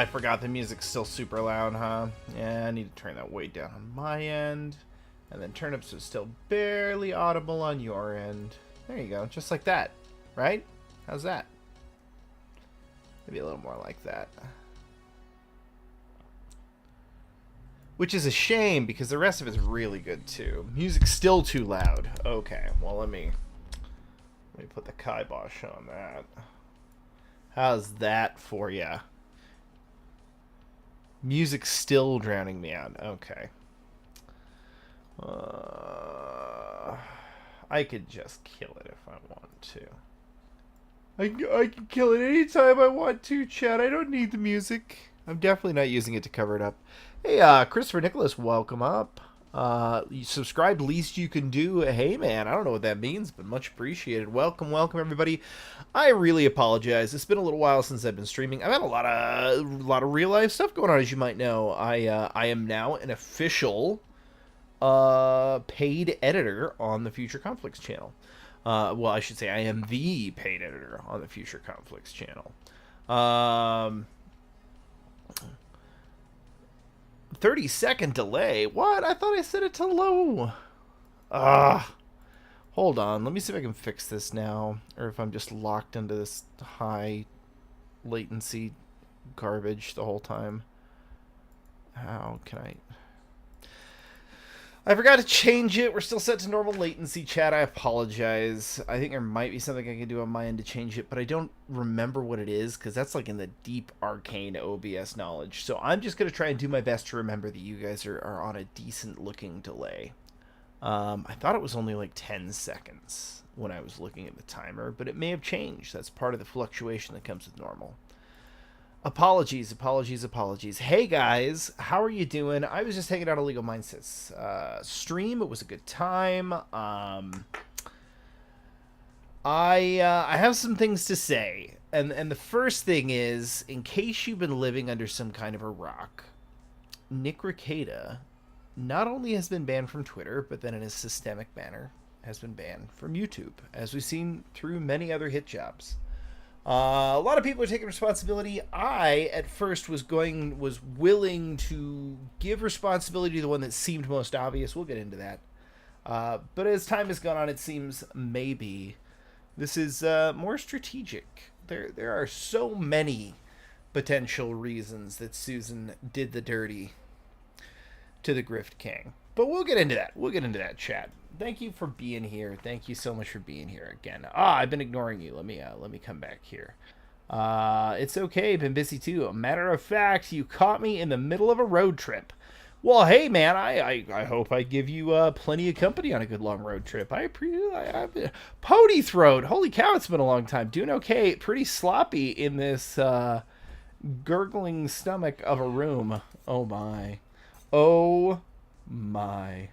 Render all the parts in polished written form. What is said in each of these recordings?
I forgot the music's still super loud, huh? Yeah, I need to turn that way down on my end. And then turn up so it's still barely audible on your end. There you go, just like that, right? How's that? Maybe a little more like that. Which is a shame, because the rest of it's really good, too. Music's still too loud. Okay, well, let me put the kibosh on that. How's that for ya? Music's still drowning me out. Okay. I could just kill it if I want to. I can kill it anytime I want to, Chad. I don't need the music. I'm definitely not using it to cover it up. Hey, Christopher Nicholas, welcome up. You subscribed, least you can do. Hey, man, I don't know what that means, but much appreciated. Welcome, everybody. I really apologize. It's been a little while since I've been streaming. I've had a lot of real life stuff going on, as you might know. I am now an official paid editor on the Future Conflicts channel. Well, I should say I am the paid editor on the Future Conflicts channel. 30-second delay? What? I thought I set it to low. Hold on. Let me see if I can fix this now. Or if I'm just locked into this high latency garbage the whole time. How can I forgot to change it. We're still set to normal latency, chat. I apologize. I think there might be something I can do on my end to change it, but I don't remember what it is, because that's like in the deep arcane OBS knowledge. So I'm just going to try and do my best to remember that you guys are on a decent looking delay. I thought it was only like 10 seconds when I was looking at the timer, but it may have changed. That's part of the fluctuation that comes with normal. Apologies. Hey guys, how are you doing? I was just hanging out on Legal Mindsets stream. It was a good time. I have some things to say, and the first thing is, in case you've been living under some kind of a rock, Nick Rekieta not only has been banned from Twitter, but then in a systemic manner has been banned from YouTube, as we've seen through many other hit jobs. A lot of people are taking responsibility. I, at first, was willing to give responsibility to the one that seemed most obvious. We'll get into that. But as time has gone on, it seems maybe this is more strategic. There are so many potential reasons that Susan did the dirty to the Grift King. But we'll get into that. We'll get into that, chat. Thank you for being here. Thank you so much for being here again. I've been ignoring you. Let me come back here. It's okay. Been busy too. A matter of fact, you caught me in the middle of a road trip. Well, hey man, I hope I give you plenty of company on a good long road trip. I appreciate. Pony throat. Holy cow, it's been a long time. Doing okay. Pretty sloppy in this gurgling stomach of a room. Oh my. Oh my.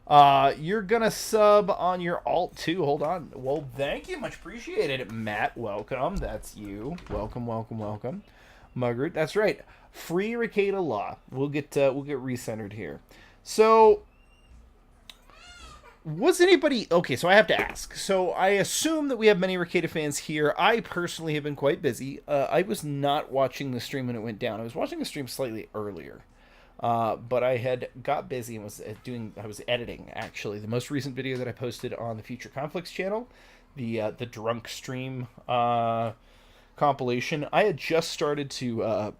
You're gonna sub on your alt too. Hold on. Well, thank you. Much appreciated. Matt, welcome. That's you. Welcome. Margaret, that's right. Free Rekieta law. We'll get recentered here. So, was anybody... Okay, so I have to ask. So, I assume that we have many Rekieta fans here. I personally have been quite busy. I was not watching the stream when it went down. I was watching the stream slightly earlier. But I had got busy and I was editing, actually, the most recent video that I posted on the Future Conflicts channel, the drunk stream compilation. I had just started to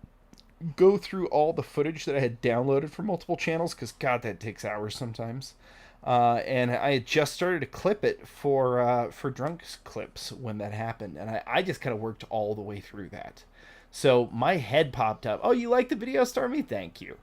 go through all the footage that I had downloaded from multiple channels, because God, that takes hours sometimes. And I had just started to clip it for Drunk's clips when that happened, and I just kind of worked all the way through that. So my head popped up. Oh, you like the video, Stormy? Thank you.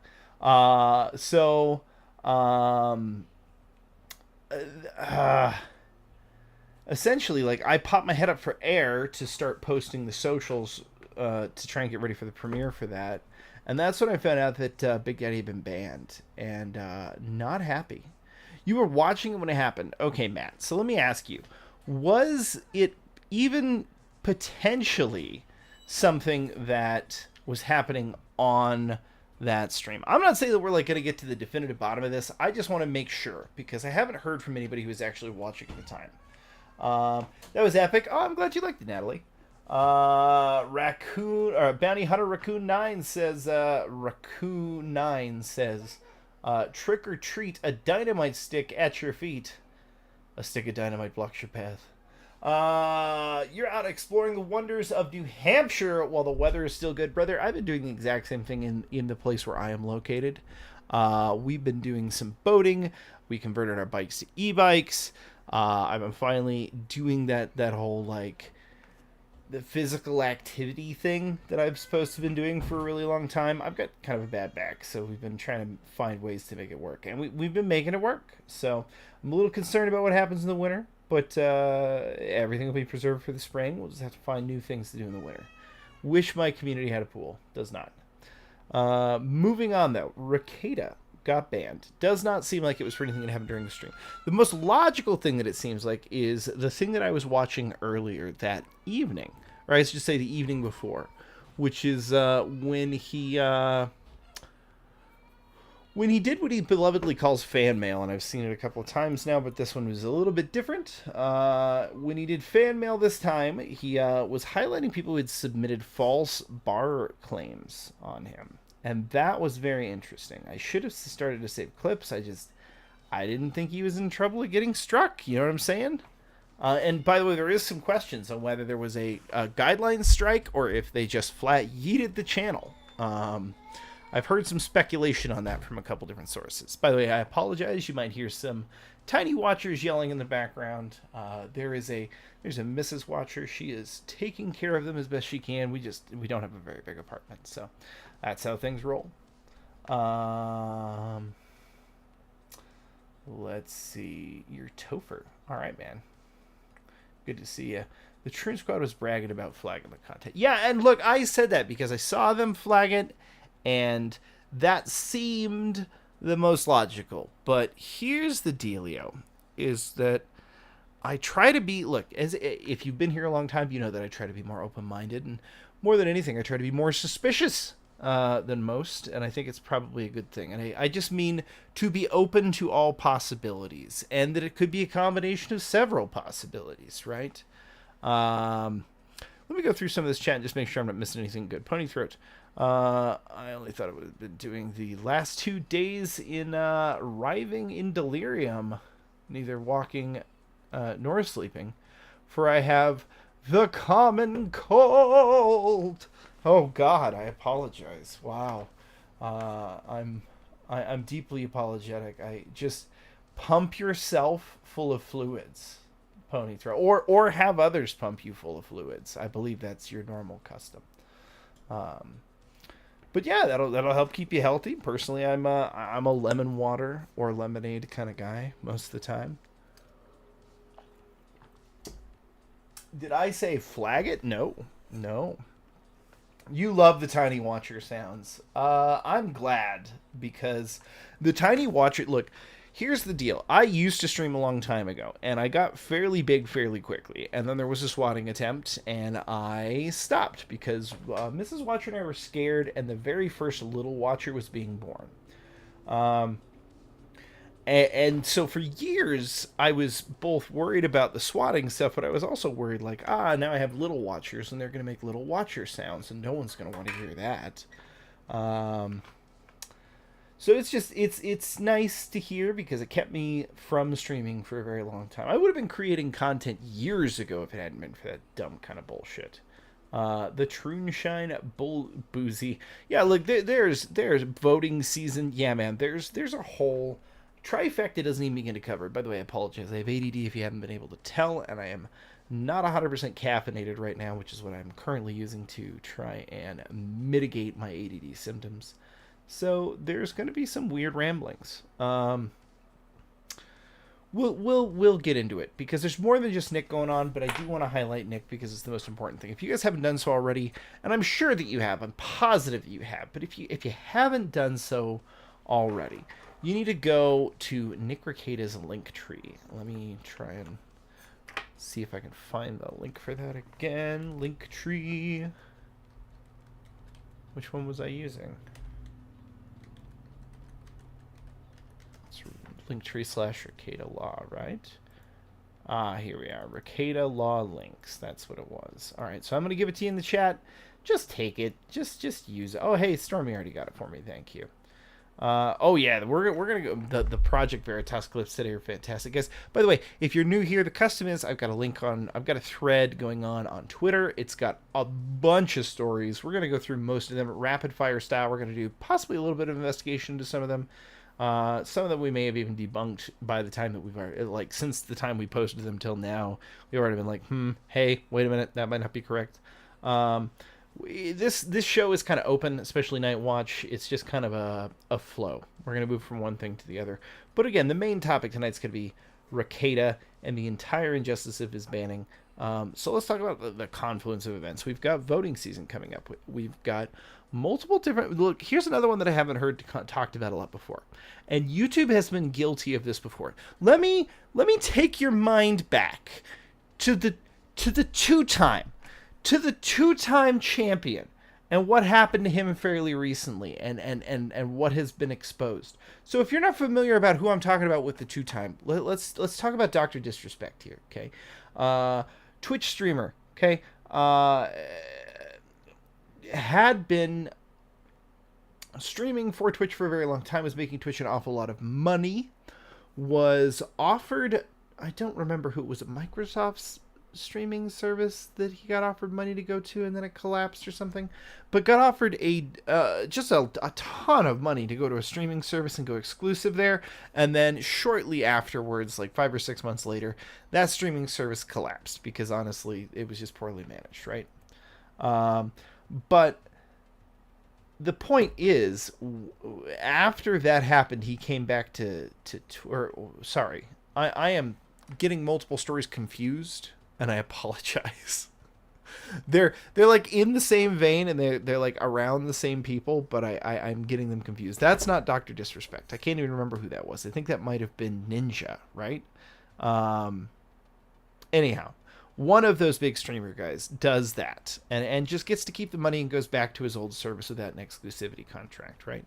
Essentially, like, I popped my head up for air to start posting the socials to try and get ready for the premiere for that. And that's when I found out that Big Daddy had been banned, and not happy. You were watching it when it happened. Okay, Matt, so let me ask you, was it even potentially something that was happening on that stream? I'm not saying that we're like going to get to the definitive bottom of this. I just want to make sure, because I haven't heard from anybody who was actually watching at the time. That was epic. Oh, I'm glad you liked it, Natalie. Raccoon or Bounty Hunter Raccoon9 says, trick or treat, a dynamite stick at your feet. A stick of dynamite blocks your path. You're out exploring the wonders of New Hampshire while the weather is still good, brother. I've been doing the exact same thing in the place where I am located. We've been doing some boating. We converted our bikes to e-bikes. I'm finally doing that whole like the physical activity thing that I've supposed to have been doing for a really long time. I've got kind of a bad back, so we've been trying to find ways to make it work, and we've been making it work. So I'm a little concerned about what happens in the winter, but everything will be preserved for the spring. We'll just have to find new things to do in the winter. Wish my community had a pool. Does not. Moving on, though. Rekieta got banned. Does not seem like it was for anything that happened during the stream. The most logical thing that it seems like is the thing that I was watching earlier that evening. Or I should say the evening before. Which is when he did what he belovedly calls fan mail, and I've seen it a couple of times now, but this one was a little bit different. When he did fan mail this time, he was highlighting people who had submitted false bar claims on him. And that was very interesting. I should have started to save clips. I didn't think he was in trouble of getting struck. You know what I'm saying? And by the way, there is some questions on whether there was a guideline strike or if they just flat yeeted the channel. I've heard some speculation on that from a couple different sources. By the way, I apologize. You might hear some tiny watchers yelling in the background. There's a Mrs. Watcher. She is taking care of them as best she can. We don't have a very big apartment, so that's how things roll. Let's see. You're Topher. All right, man. Good to see you. The Troon Squad was bragging about flagging the content. Yeah, and look, I said that because I saw them flag it, and that seemed the most logical. But here's the dealio, is that I try to be, look, if you've been here a long time, you know that I try to be more open-minded, and more than anything, I try to be more suspicious than most, and I think it's probably a good thing. And I just mean to be open to all possibilities, and that it could be a combination of several possibilities, right? Let me go through some of this chat and just make sure I'm not missing anything good. Pony Throat. I only thought it would have been doing the last 2 days in writhing in delirium, neither walking nor sleeping, for I have the common cold. Oh God, I apologize. Wow, I'm deeply apologetic. I just pump yourself full of fluids, Pony Throat, or have others pump you full of fluids. I believe that's your normal custom. But yeah, that'll help keep you healthy. Personally, I'm a lemon water or lemonade kind of guy most of the time. Did I say flag it? No. You love the Tiny Watcher sounds. I'm glad, because the Tiny Watcher, look, here's the deal. I used to stream a long time ago, and I got fairly big fairly quickly. And then there was a swatting attempt, and I stopped because Mrs. Watcher and I were scared, and the very first little Watcher was being born. And so for years, I was both worried about the swatting stuff, but I was also worried, like, now I have little Watchers, and they're going to make little Watcher sounds, and no one's going to want to hear that. So it's nice to hear, because it kept me from streaming for a very long time. I would have been creating content years ago if it hadn't been for that dumb kind of bullshit. The Troonshine Boozy. Yeah, look, there's voting season. Yeah, man, there's a whole trifecta doesn't even get covered. By the way, I apologize. I have ADD if you haven't been able to tell, and I am not 100% caffeinated right now, which is what I'm currently using to try and mitigate my ADD symptoms. So there's going to be some weird ramblings. We'll get into it, because there's more than just Nick going on, but I do want to highlight Nick because it's the most important thing. If you guys haven't done so already, and I'm sure that you have, I'm positive that you have, but if you haven't done so already, you need to go to Nick Rekieta's link tree. Let me try and see if I can find the link for that again. Link tree. Which one was I using? It's Linktree /Rekieta Law, right? Here we are. Rekieta Law Links. That's what it was. All right, so I'm going to give it to you in the chat. Just take it. Just use it. Oh, hey, Stormy already got it for me. Thank you. Oh yeah, we're gonna go. The Project Veritas clips today are fantastic, guys. By the way, if you're new here, the custom is I've got a thread going on Twitter. It's got a bunch of stories. We're gonna go through most of them rapid fire style. We're gonna do possibly a little bit of investigation to some of them. Some of them we may have even debunked by the time that we've already, like, since the time we posted them till now, we've already been like, hey, wait a minute, that might not be correct. This show is kind of open, especially Night Watch. It's just kind of a flow. We're going to move from one thing to the other. But again, the main topic tonight's going to be Rekieta and the entire injustice of his banning. So let's talk about the confluence of events. We've got voting season coming up. We've got multiple different... Look, here's another one that I haven't heard talked about a lot before. And YouTube has been guilty of this before. Let me take your mind back to the two-time champion and what happened to him fairly recently and what has been exposed. So if you're not familiar about who I'm talking about with the two-time, let's talk about Dr. Disrespect here, okay? Twitch streamer, okay? Had been streaming for Twitch for a very long time, was making Twitch an awful lot of money, was offered, I don't remember who it was, Microsoft's streaming service that he got offered money to go to, and then it collapsed or something, but got offered just a ton of money to go to a streaming service and go exclusive there, and then shortly afterwards, like 5 or 6 months later, that streaming service collapsed because honestly it was just poorly managed, right? But the point is, after that happened, he came back I am getting multiple stories confused, and I apologize. They're like in the same vein, and they're like around the same people, but I'm getting them confused. That's not Dr. Disrespect. I can't even remember who that was. I think that might have been Ninja, right? Anyhow, one of those big streamer guys does that and just gets to keep the money and goes back to his old service without an exclusivity contract, right?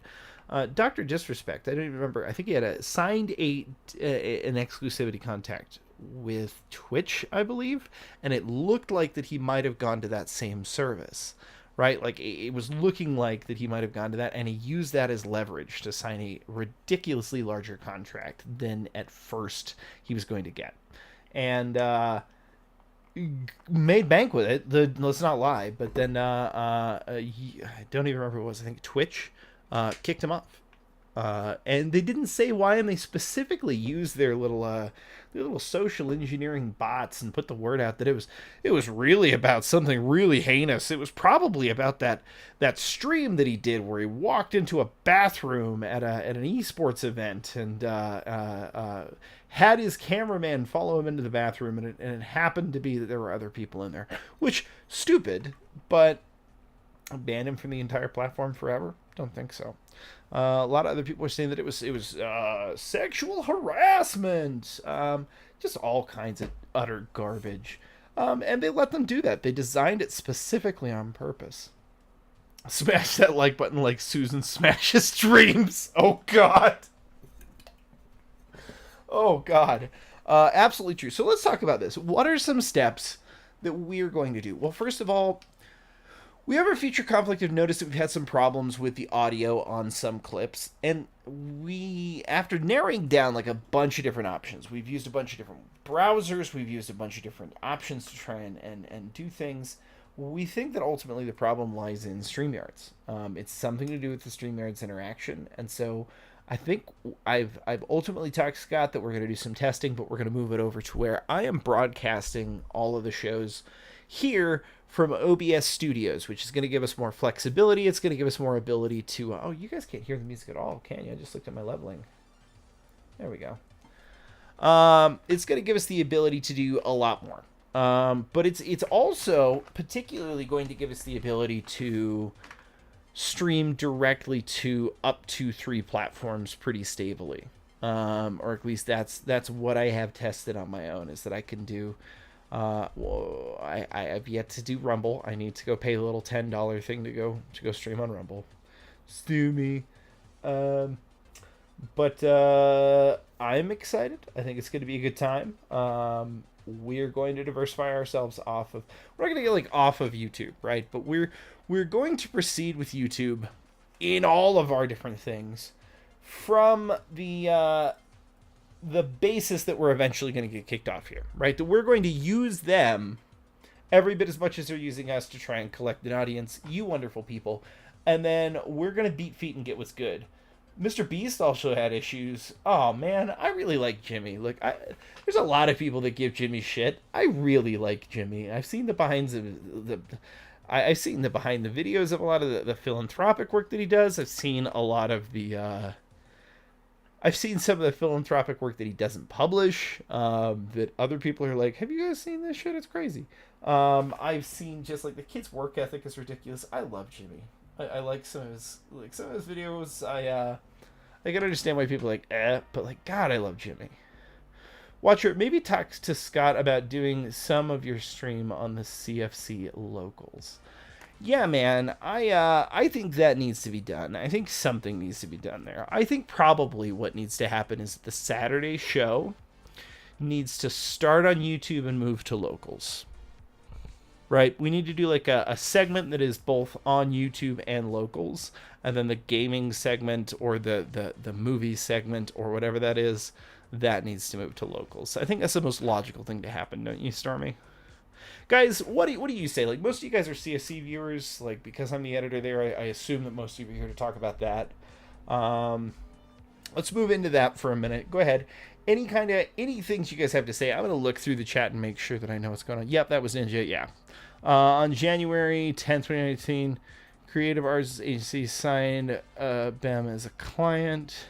Dr. Disrespect, I don't even remember. I think he had signed an exclusivity contract with Twitch, I believe, and it looked like that he might have gone to that same service, right? Like it was looking like that he might have gone to that, and he used that as leverage to sign a ridiculously larger contract than at first he was going to get, and made bank with it. Let's not lie, but then I don't even remember who it was. I think Twitch kicked him off. And they didn't say why, and they specifically used their little social engineering bots and put the word out that it was really about something really heinous. It was probably about that stream that he did where he walked into a bathroom at an esports event and had his cameraman follow him into the bathroom, and it happened to be that there were other people in there, which stupid, but ban him from the entire platform forever? Don't think so. A lot of other people were saying that it was sexual harassment, just all kinds of utter garbage, and they let them do that. They designed it specifically on purpose. Smash that like button like Susan smashes dreams. Oh God. Oh God. Absolutely true. So let's talk about this. What are some steps that we're going to do? Well, first of all, we have our feature conflict. Have noticed that we've had some problems with the audio on some clips, and we, after narrowing down like a bunch of different options, we've used a bunch of different browsers, we've used a bunch of different options to try and do things. We think that ultimately the problem lies in StreamYards. It's something to do with the StreamYards interaction, and so I think I've ultimately talked to Scott that we're going to do some testing, but we're going to move it over to where I am broadcasting all of the shows here from OBS Studios, which is going to give us more flexibility. It's going to give us more ability to... oh, you guys can't hear the music at all, can you? I just looked at my leveling. There we go. It's going to give us the ability to do a lot more. But it's also particularly going to give us the ability to stream directly to up to 3 platforms pretty stably. Or at least that's what I have tested on my own, is that I can do... well, I have yet to do Rumble. I need to go pay the little $10 thing to go stream on Rumble. Stew me. But I'm excited. I think it's going to be a good time. We're going to diversify ourselves off of. We're not going to get like off of YouTube, right? But we're going to proceed with YouTube in all of our different things from the basis that we're eventually going to get kicked off here, right? That we're going to use them every bit as much as they're using us to try and collect an audience, you wonderful people, and then we're going to beat feet and get what's good. Mr. Beast also had issues. Oh man, I really like Jimmy. Like, there's a lot of people that give Jimmy shit. I really like Jimmy. I've seen the I've seen the behind the videos of a lot of the philanthropic work that he does. I've seen a lot of the I've seen some of the philanthropic work that he doesn't publish, that other people are like, have you guys seen this shit? It's crazy. I've seen just like the kid's work ethic is ridiculous. I love Jimmy. I like some of his videos. I can understand why people are like, but like, God, I love Jimmy. Watcher, maybe talk to Scott about doing some of your stream on the CFC locals. Yeah, man, I think that needs to be done. I think something needs to be done there. I think probably what needs to happen is the Saturday show needs to start on YouTube and move to locals. Right? We need to do like a segment that is both on YouTube and locals, and then the gaming segment or the movie segment or whatever that is, that needs to move to locals. I think that's the most logical thing to happen, don't you, Stormy? Guys, what do you say? Like, most of you guys are CFC viewers. Like, because I'm the editor there, I assume that most of you are here to talk about that. Let's move into that for a minute. Go ahead. Any things you guys have to say? I'm going to look through the chat and make sure that I know what's going on. Yep, that was Ninja. Yeah. On January 10th, 2019, Creative Arts Agency signed BAM as a client.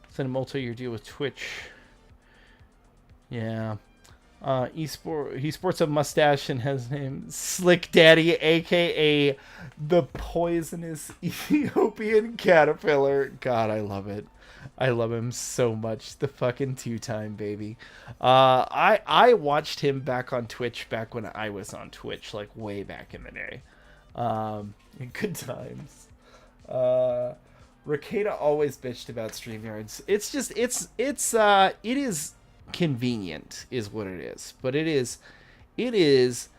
Signed a multi-year deal with Twitch. Yeah. He sports a mustache and has name Slick Daddy, aka the poisonous Ethiopian caterpillar. God, I love it. I love him so much. The fucking two-time baby. I watched him back on Twitch back when I was on Twitch, like way back in the day. Good times. Rekieta always bitched about StreamYards. It's just it is convenient is what it is, but it is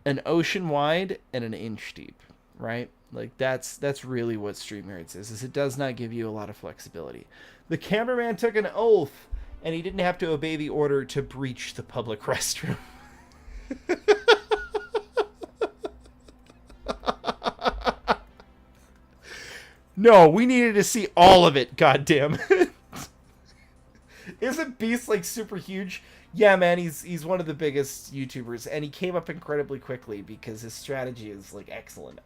an ocean wide and an inch deep, right? Like that's really what StreamYards is it does not give you a lot of flexibility. The cameraman took an oath and he didn't have to obey the order to breach the public restroom. No, we needed to see all of it, goddamn it. Isn't Beast like super huge? Yeah, man, he's one of the biggest YouTubers, and he came up incredibly quickly because his strategy is like excellent.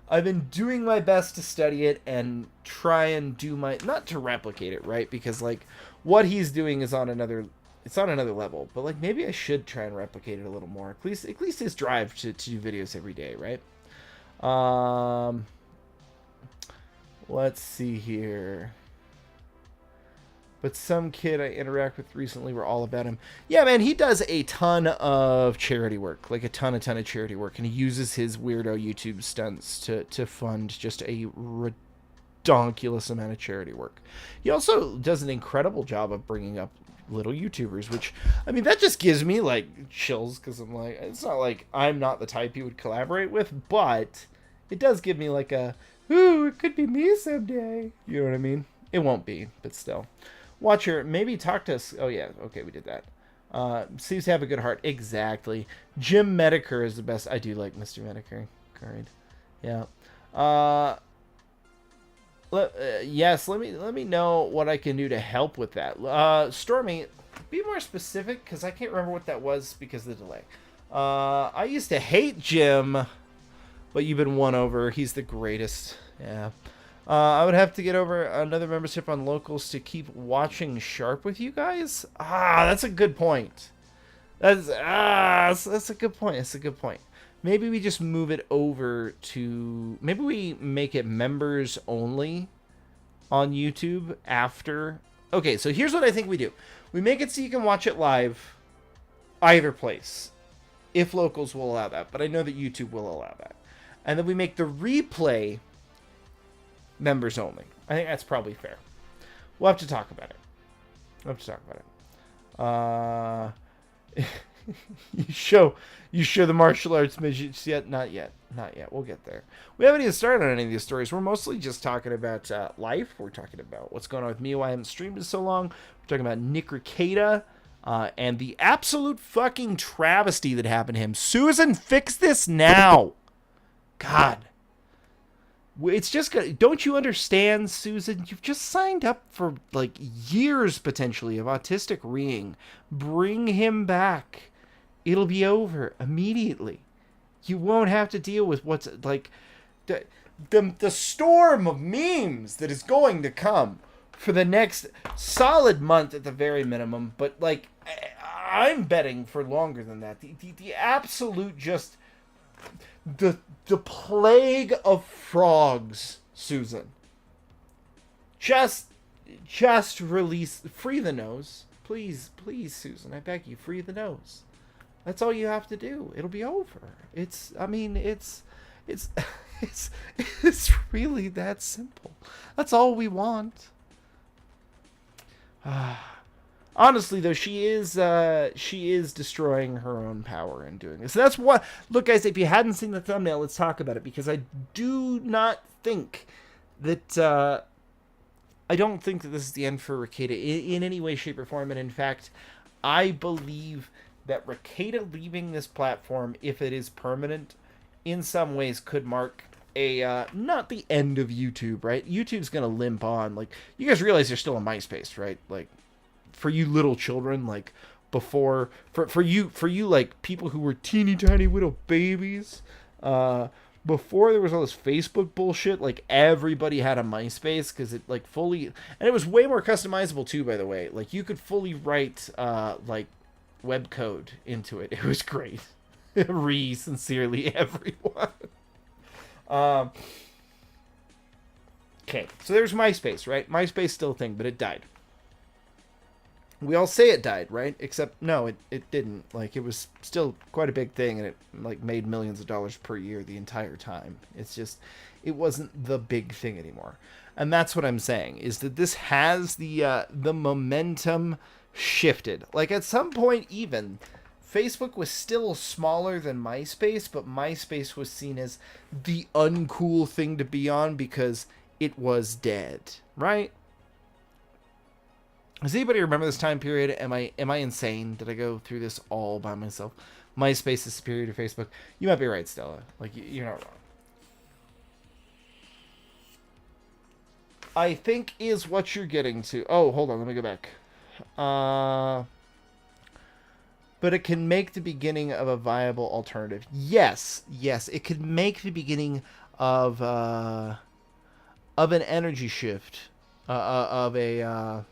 I've been doing my best to study it and try and do my not to replicate it, right? Because like what he's doing is on another level. But like maybe I should try and replicate it a little more. At least his drive to do videos every day, right? Let's see here. But some kid I interact with recently were all about him. Yeah, man, he does a ton of charity work. Like a ton of charity work. And he uses his weirdo YouTube stunts to fund just a ridiculous amount of charity work. He also does an incredible job of bringing up little YouTubers, which, I mean, that just gives me, like, chills. Because I'm like, it's not like I'm not the type you would collaborate with. But it does give me, like, ooh, it could be me someday. You know what I mean? It won't be, but still. Watcher, maybe talk to us. Oh, yeah. Okay, we did that. Seems to have a good heart. Exactly. Jim Medicare is the best. I do like Mr. Medicare. Great. Yeah. Yes, let me know what I can do to help with that. Stormy, be more specific, because I can't remember what that was because of the delay. I used to hate Jim, but you've been won over. He's the greatest. Yeah. I would have to get over another membership on locals to keep watching Sharp with you guys. That's a good point. That's a good point. That's a good point. Maybe we just move it over to... Maybe we make it members only on YouTube after... Okay, so here's what I think we do. We make it so you can watch it live either place, if locals will allow that. But I know that YouTube will allow that. And then we make the replay... members only. I think that's probably fair. We'll have to talk about it. You show the martial arts midgets yet? Not yet. We'll get there. We haven't even started on any of these stories. We're mostly just talking about life. We're talking about what's going on with me, why I haven't streamed in so long. We're talking about Nick Rekieta and the absolute fucking travesty that happened to him. Susan, fix this now. God. It's just gonna, don't you understand, Susan? You've just signed up for like years potentially of autistic reeing. Bring him back. It'll be over immediately. You won't have to deal with what's like the storm of memes that is going to come for the next solid month at the very minimum. But like, I'm betting for longer than that. The absolute just the plague of frogs, Susan. Just free the nose. Please, Susan, I beg you, free the nose. That's all you have to do. It'll be over. It's really that simple. That's all we want. Honestly, though, she is destroying her own power in doing this. So that's what. Look, guys, if you hadn't seen the thumbnail, let's talk about it, because I do not think that I don't think that this is the end for Rekieta in any way, shape, or form. And in fact, I believe that Rekieta leaving this platform, if it is permanent, in some ways could mark a not the end of YouTube, right? YouTube's gonna limp on. Like, you guys realize you're still on MySpace, right? Like, for you little children, like, before for you like people who were teeny tiny little babies, before there was all this Facebook bullshit, like, everybody had a MySpace, because it like fully, and it was way more customizable too, by the way. Like, you could fully write like web code into it. It was great. Sincerely, everyone. Okay, so there's MySpace, right? MySpace still a thing, but it died. We all say it died, right? Except, no, it didn't. Like, it was still quite a big thing, and it, like, made millions of dollars per year the entire time. It's just, it wasn't the big thing anymore. And that's what I'm saying, is that this has the momentum shifted. Like, at some point, even, Facebook was still smaller than MySpace, but MySpace was seen as the uncool thing to be on because it was dead, right? Does anybody remember this time period? Am I insane? Did I go through this all by myself? MySpace is superior to Facebook. You might be right, Stella. Like, you're not wrong. I think is what you're getting to. Oh, hold on. Let me go back. But it can make the beginning of a viable alternative. Yes, it could make the beginning of an energy shift, of a.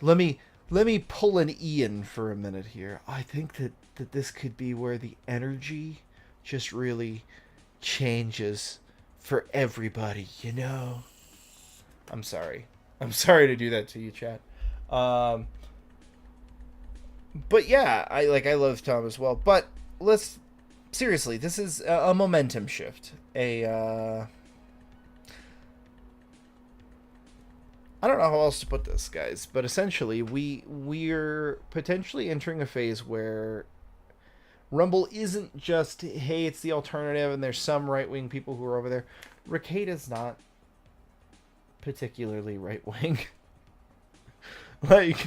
Let me pull an Ian for a minute here. I think that this could be where the energy just really changes for everybody, you know? I'm sorry to do that to you, chat. But yeah, I love Tom as well. But let's seriously, this is a momentum shift. I don't know how else to put this, guys, but essentially we're potentially entering a phase where Rumble isn't just, hey, it's the alternative and there's some right-wing people who are over there. Rekieta's not particularly right-wing. Like,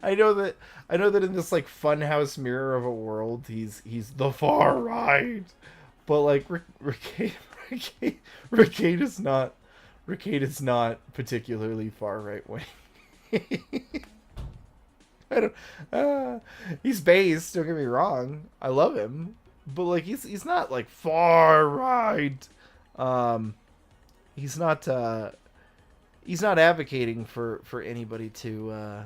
I know that in this like funhouse mirror of a world, he's the far right, but like Rekieta's not particularly far right wing. I don't. He's based. Don't get me wrong. I love him, but like he's not like far right. He's not advocating for anybody to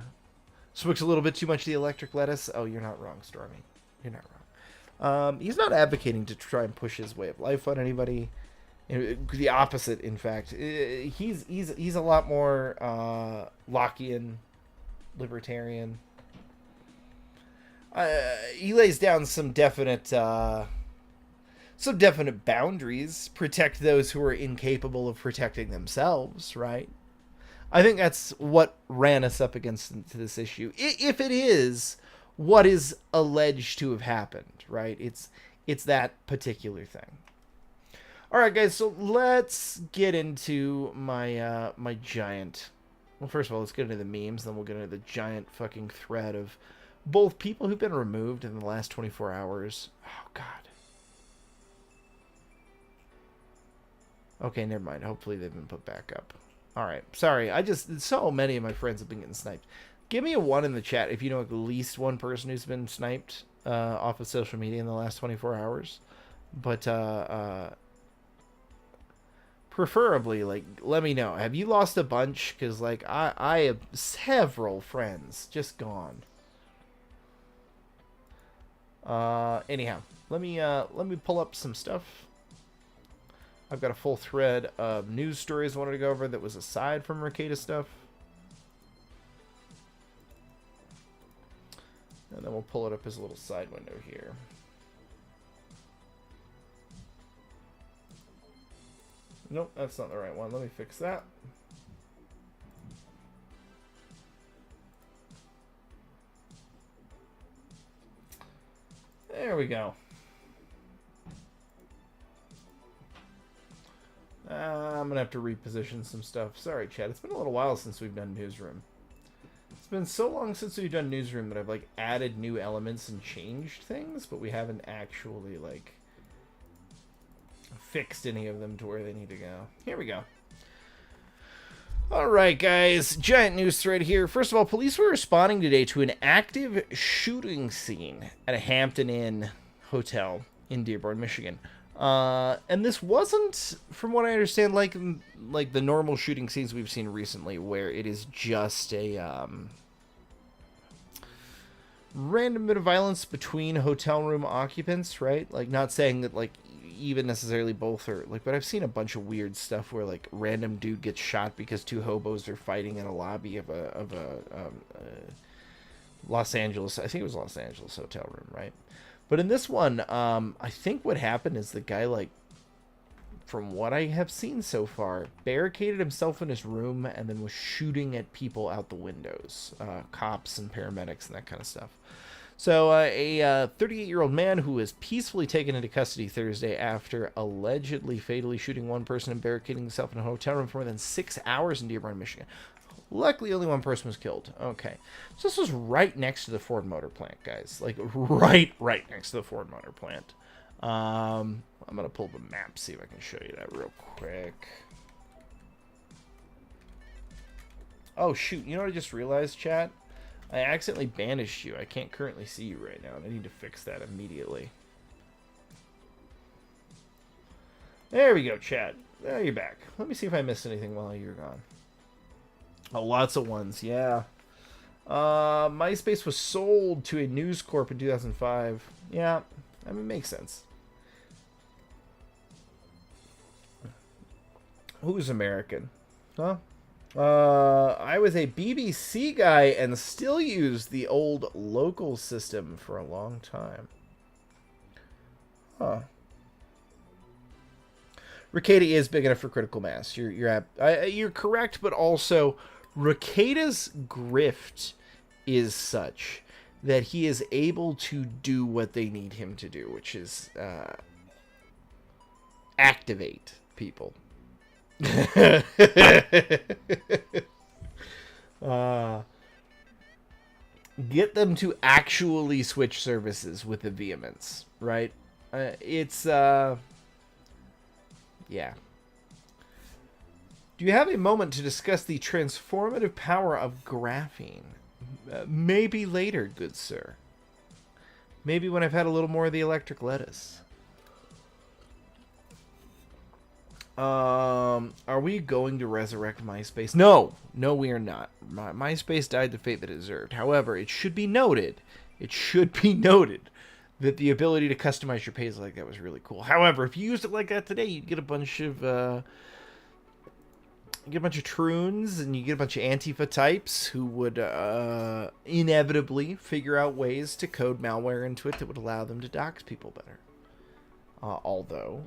switch a little bit too much to the electric lettuce. Oh, you're not wrong, Stormy. You're not wrong. He's not advocating to try and push his way of life on anybody. The opposite, in fact. He's a lot more Lockean, libertarian. He lays down some definite some definite boundaries. Protect those who are incapable of protecting themselves, right? I think that's what ran us up against into this issue. If it is what is alleged to have happened, right? It's that particular thing. All right, guys. So let's get into my my giant. Well, first of all, let's get into the memes. Then we'll get into the giant fucking thread of both people who've been removed in the last 24 hours. Oh God. Okay, never mind. Hopefully they've been put back up. All right. Sorry. So many of my friends have been getting sniped. Give me a 1 in the chat if you know at least one person who's been sniped off of social media in the last 24 hours. But preferably, like, let me know. Have you lost a bunch? Because, like, I have several friends just gone. Anyhow, let me pull up some stuff. I've got a full thread of news stories I wanted to go over that was aside from Rekieta stuff. And then we'll pull it up as a little side window here. Nope, that's not the right one. Let me fix that. There we go. I'm going to have to reposition some stuff. Sorry, Chad. It's been a little while since we've done Newsroom. It's been so long since we've done Newsroom that I've, like, added new elements and changed things, but we haven't actually, like, fixed any of them to where they need to go. Here we go. Alright, guys. Giant news thread here. First of all, police were responding today to an active shooting scene at a Hampton Inn hotel in Dearborn, Michigan. And this wasn't, from what I understand, like the normal shooting scenes we've seen recently, where it is just a random bit of violence between hotel room occupants, right? Like, not saying that, like, even necessarily both are, like, but I've seen a bunch of weird stuff where, like, random dude gets shot because two hobos are fighting in a lobby of a Los Angeles, I think it was Los Angeles hotel room, right? But in this one, I think what happened is the guy, like, from what I have seen so far, barricaded himself in his room and then was shooting at people out the windows, cops and paramedics and that kind of stuff. So a 38-year-old man who was peacefully taken into custody Thursday after allegedly fatally shooting one person and barricading himself in a hotel room for more than 6 hours in Dearborn, Michigan. Luckily, only one person was killed. Okay. So this was right next to the Ford Motor Plant, guys. Like, right next to the Ford Motor Plant. I'm going to pull the map, see if I can show you that real quick. Oh, shoot. You know what I just realized, chat? I accidentally banished you. I can't currently see you right now, and I need to fix that immediately. There we go, chat. There, you're back. Let me see if I missed anything while you were gone. Oh, lots of ones, yeah. Myspace was sold to a News Corp in 2005. Yeah, I mean, makes sense. Who's American? Huh? I was a BBC guy and still used the old local system for a long time. Huh. Rekieta is big enough for critical mass. You're correct, but also Rekieta's grift is such that he is able to do what they need him to do, which is activate people. Get them to actually switch services with the vehemence, right? Yeah. Do you have a moment to discuss the transformative power of graphene? Maybe later, good sir. Maybe when I've had a little more of the electric lettuce. Are we going to resurrect MySpace? No, we are not. MySpace died the fate that it deserved. However, it should be noted that the ability to customize your page like that was really cool. However, if you used it like that today, you'd get a bunch of troons and you get a bunch of Antifa types who would inevitably figure out ways to code malware into it that would allow them to dox people better. Although,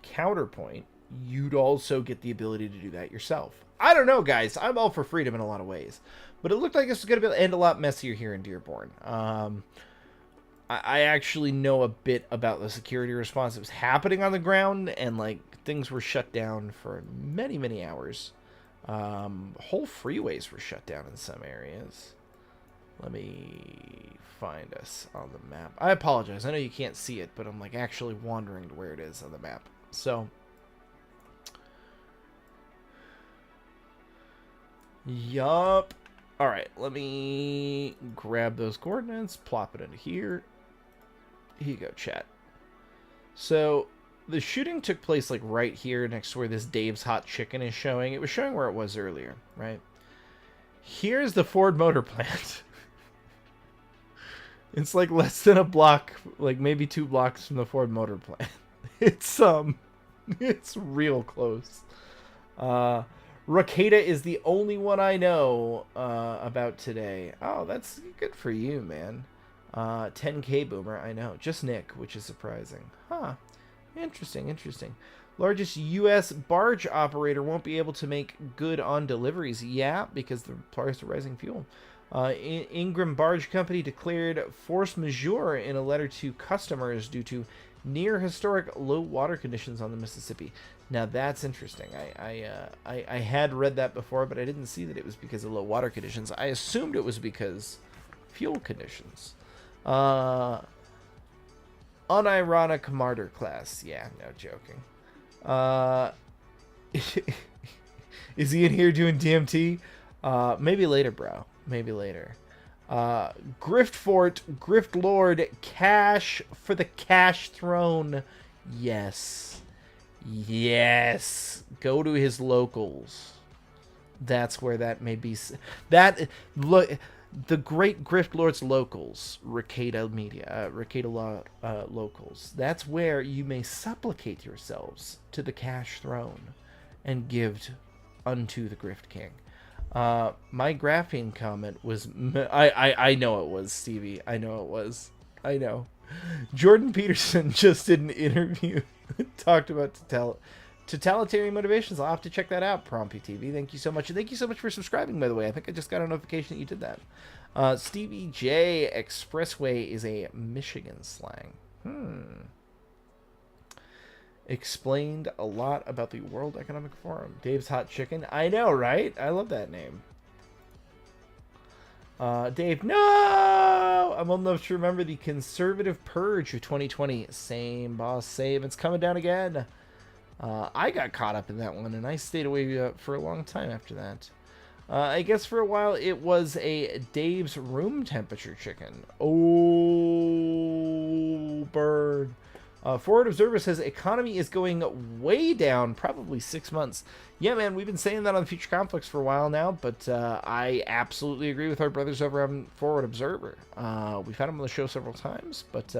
counterpoint, you'd also get the ability to do that yourself. I don't know, guys. I'm all for freedom in a lot of ways. But it looked like this was going to end a lot messier here in Dearborn. I actually know a bit about the security response that was happening on the ground, and like things were shut down for many, many hours. Whole freeways were shut down in some areas. Let me find us on the map. I apologize. I know you can't see it, but I'm like actually wandering to where it is on the map. So, yup. All right, let me grab those coordinates, plop it into here. Here you go, chat. So, the shooting took place like right here next to where this Dave's Hot Chicken is showing. It was showing where it was earlier, right? Here's the Ford Motor Plant. It's like less than a block, like maybe 2 blocks from the Ford Motor Plant. It's real close. Rekieta is the only one I know about today. Oh, that's good for you, man. 10K boomer, I know. Just Nick, which is surprising. Huh. Interesting. Largest U.S. barge operator won't be able to make good on deliveries. Yeah, because the price of rising fuel. Ingram Barge Company declared force majeure in a letter to customers due to near historic low water conditions on the Mississippi. Now that's interesting. I had read that before, but I didn't see that it was because of low water conditions. I assumed it was because fuel conditions. Unironic martyr class. Yeah, no joking. Is he in here doing DMT? Maybe later, bro. Maybe later. Grift Fort, Grift Lord, cash for the cash throne. Yes. Go to his locals. That's where that may be. Look, the great Grift Lord's locals, Rekieta Media, Rekieta Law locals. That's where you may supplicate yourselves to the cash throne and give unto the Grift King. My graphene comment was I know it was, Stevie. I know. Jordan Peterson just did an interview talked about totalitarian motivations. I'll have to check that out, Prompy TV. Thank you so much. And thank you so much for subscribing, by the way. I think I just got a notification that you did that. Stevie J, expressway is a Michigan slang. Explained a lot about the World Economic Forum. Dave's Hot Chicken. I know, right? I love that name. Dave, no! I'm old enough to remember the conservative purge of 2020. Same, boss, same. It's coming down again. I got caught up in that one, and I stayed away for a long time after that. I guess for a while it was a Dave's room temperature chicken. Oh, burn. Forward Observer says economy is going way down, probably 6 months. Yeah, man, we've been saying that on Future Conflicts for a while now, but I absolutely agree with our brothers over on Forward Observer. We've had them on the show several times, but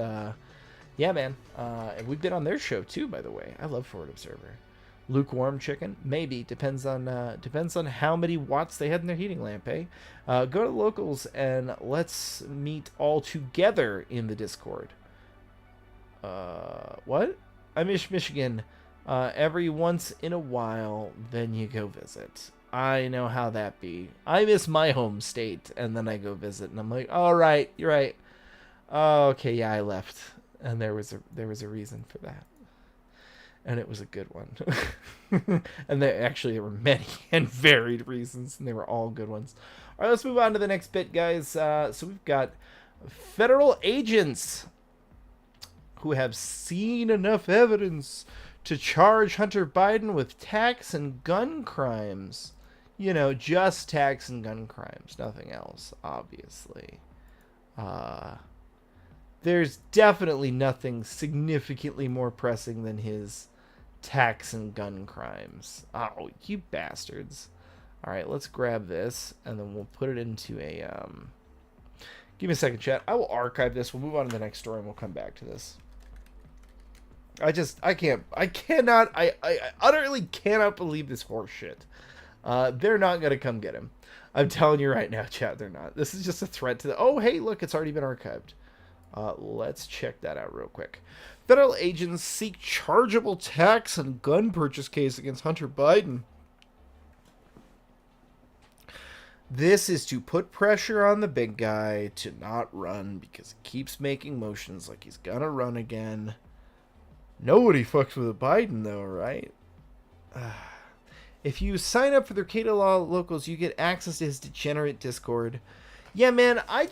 yeah, man. And we've been on their show too, by the way. I love Forward Observer. Lukewarm chicken, maybe depends on how many watts they had in their heating lamp. Go to the locals and let's meet all together in the Discord. What? I miss Michigan. Every once in a while, then you go visit. I know how that be. I miss my home state, and then I go visit, and I'm like, all right, you're right. Oh, okay, yeah, I left, and there was a reason for that, and it was a good one. And there were many and varied reasons, and they were all good ones. All right, let's move on to the next bit, guys. So we've got federal agents who have seen enough evidence to charge Hunter Biden with tax and gun crimes. You know, just tax and gun crimes, nothing else, obviously. There's definitely nothing significantly more pressing than his tax and gun crimes. Oh, you bastards. All right, let's grab this, and then we'll put it into a... Give me a second, chat. I will archive this. We'll move on to the next story, and we'll come back to this. I utterly cannot believe this horse shit. They're not going to come get him. I'm telling you right now, chat, they're not. This is just a threat to the... Oh, hey, look, it's already been archived. Let's check that out real quick. Federal agents seek chargeable tax on gun purchase case against Hunter Biden. This is to put pressure on the big guy to not run because he keeps making motions like he's gonna run again. Nobody fucks with a Biden though, right? If you sign up for the Rekieta Law Locals, you get access to his degenerate Discord. Yeah, man, I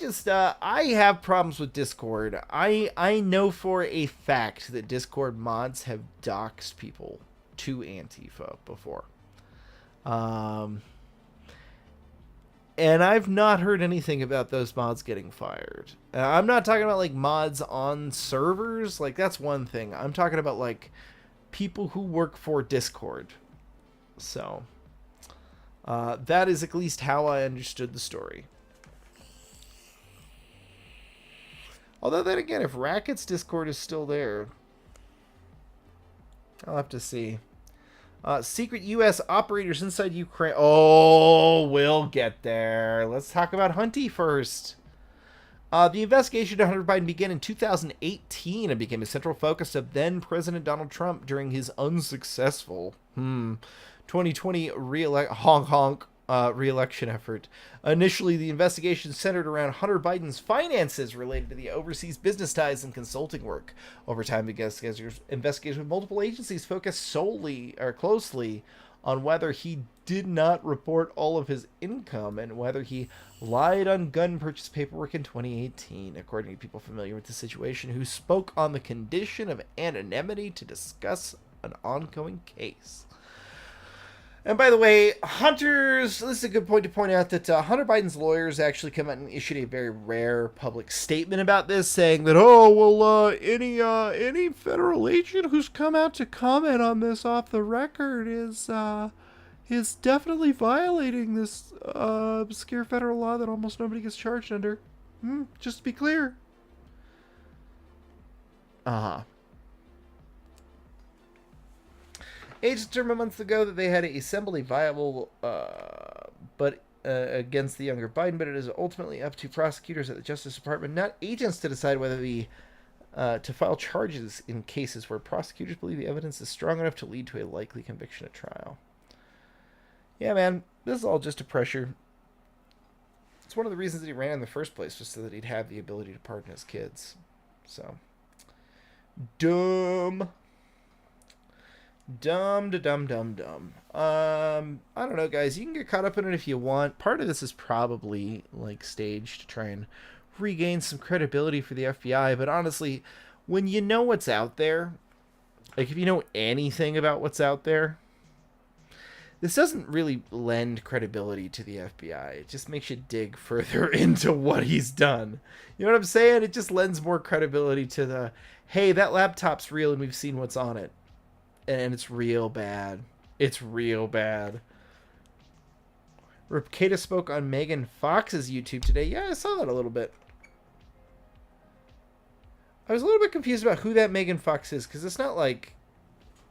have problems with Discord. I know for a fact that Discord mods have doxed people to Antifa before. And I've not heard anything about those mods getting fired. I'm not talking about like mods on servers. Like that's one thing. I'm talking about like people who work for Discord. So that is at least how I understood the story. Although then again, if Racket's Discord is still there, I'll have to see. Secret U.S. operators inside Ukraine. Oh, we'll get there. Let's talk about Hunty first. The investigation to Hunter Biden began in 2018 and became a central focus of then President Donald Trump during his unsuccessful 2020 re-election effort. Initially, the investigation centered around Hunter Biden's finances related to the overseas business ties and consulting work. Over time, investigators with multiple agencies focused solely or closely on whether he did not report all of his income and whether he lied on gun purchase paperwork in 2018, according to people familiar with the situation who spoke on the condition of anonymity to discuss an ongoing case. And by the way, this is a good point to point out that Hunter Biden's lawyers actually come out and issued a very rare public statement about this, saying that, any federal agent who's come out to comment on this off the record is definitely violating this obscure federal law that almost nobody gets charged under. Just to be clear. Agents determined months ago that they had assembled a viable against the younger Biden, but it is ultimately up to prosecutors at the Justice Department, not agents, to decide whether to file charges in cases where prosecutors believe the evidence is strong enough to lead to a likely conviction at trial. Yeah, man, this is all just to pressure. It's one of the reasons that he ran in the first place, was so that he'd have the ability to pardon his kids. So, dumb. I don't know, guys. You can get caught up in it if you want. Part of this is probably like staged to try and regain some credibility for the FBI. But honestly, when you know what's out there, like if you know anything about what's out there, this doesn't really lend credibility to the FBI. It just makes you dig further into what he's done. You know what I'm saying? It just lends more credibility to the, hey, that laptop's real and we've seen what's on it. And it's real bad. It's real bad. Rekieta spoke on Megan Fox's YouTube today. Yeah, I saw that a little bit. I was a little bit confused about who that Megan Fox is, because it's not like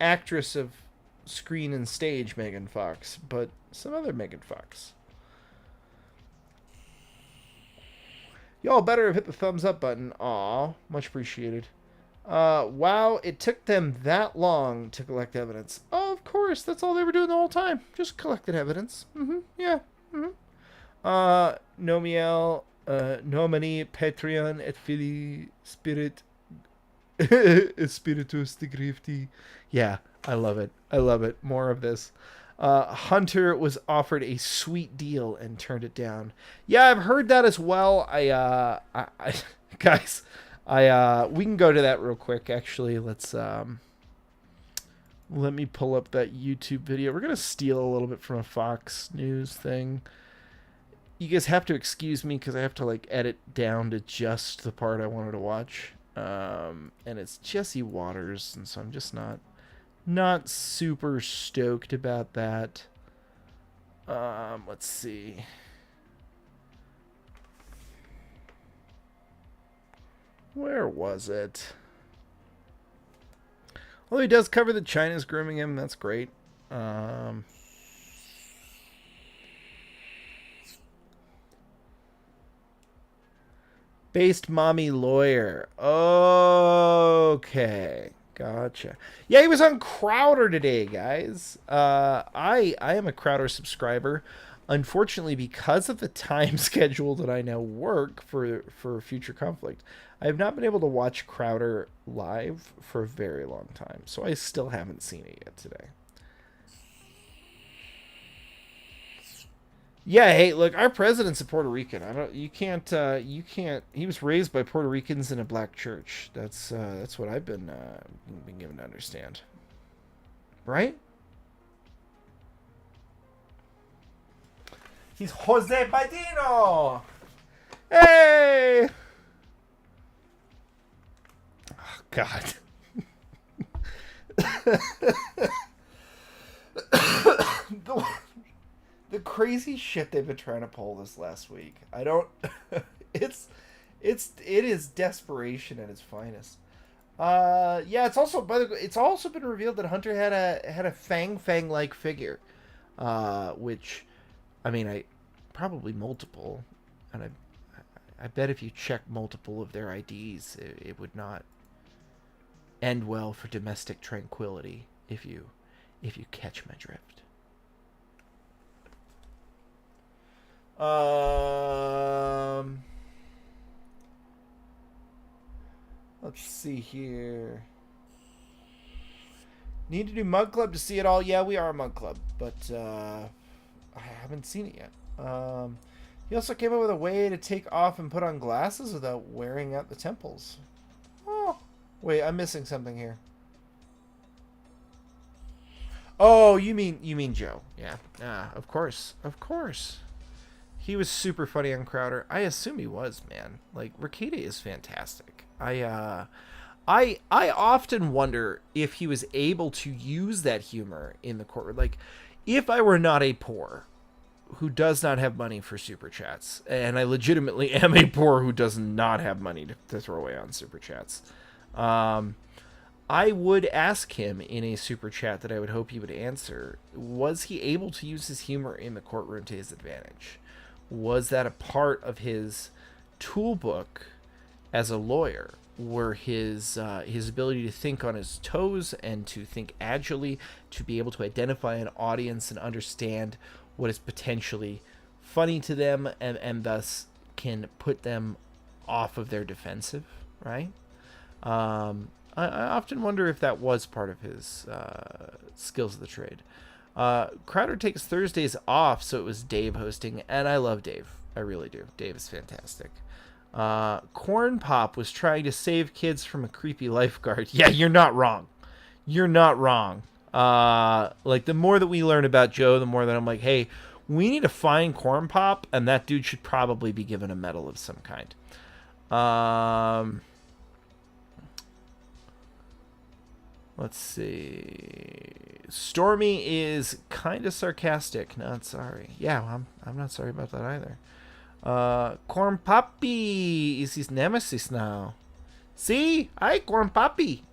actress of screen and stage Megan Fox, but some other Megan Fox. Y'all better have hit the thumbs up button. Aw, much appreciated. Wow, it took them that long to collect evidence. Oh, of course, that's all they were doing the whole time. Just collected evidence. Yeah. Nomiel, nomini Patreon et fili spirit spiritus de grifti. Yeah, I love it. I love it. More of this. Hunter was offered a sweet deal and turned it down. Yeah, I've heard that as well. Guys, we can go to that real quick. Actually, let's let me pull up that YouTube video. We're gonna steal a little bit from a Fox News thing. You guys have to excuse me because I have to like edit down to just the part I wanted to watch. And it's Jesse Waters, and so I'm just not super stoked about that. Let's see. Where was it? Well, he does cover that China's grooming him. That's great. Based mommy lawyer. Okay. Gotcha. Yeah, he was on Crowder today, guys. I am a Crowder subscriber. Unfortunately, because of the time schedule that I now work for Future Conflict, I have not been able to watch Crowder live for a very long time. So I still haven't seen it yet today. Yeah, hey, look, our president's a Puerto Rican. You can't. He was raised by Puerto Ricans in a black church. That's what I've been given to understand. Right? He's Jose Badino. Hey. Oh, God. the, the crazy shit they've been trying to pull this last week. I don't. it's it is desperation at its finest. Yeah, it's also by the way, it's also been revealed that Hunter had a Fang like figure, which, I mean, I probably multiple, and I bet if you check multiple of their IDs, it would not end well for domestic tranquility if you catch my drift. Let's see here. Need to do Mug Club to see it all. Yeah, we are a Mug Club, but I haven't seen it yet. He also came up with a way to take off and put on glasses without wearing out the temples. Oh, wait, I'm missing something here. Oh, you mean Joe? Yeah. Ah, of course, of course. He was super funny on Crowder. I assume he was, man. Like, Rekieta is fantastic. I often wonder if he was able to use that humor in the courtroom. Like, if I were not a poor who does not have money for super chats, and I legitimately am a poor who does not have money to throw away on super chats, I would ask him in a super chat that I would hope he would answer, was he able to use his humor in the courtroom to his advantage? Was that a part of his toolbook as a lawyer? Were his ability to think on his toes and to think agilely, to be able to identify an audience and understand what is potentially funny to them, and thus can put them off of their defensive, right? I often wonder if that was part of his skills of the trade. Crowder takes Thursdays off, so it was Dave hosting, and I love Dave. I really do. Dave is fantastic. Corn Pop was trying to save kids from a creepy lifeguard. Yeah, you're not wrong. You're not wrong. Like, the more that we learn about Joe, the more that I'm like, hey, we need to find Corn Pop, and that dude should probably be given a medal of some kind. Let's see. Stormy is kind of sarcastic. Not sorry. Yeah, I'm not sorry about that either. Corn Poppy is his nemesis now. See? Hi, Corn Poppy.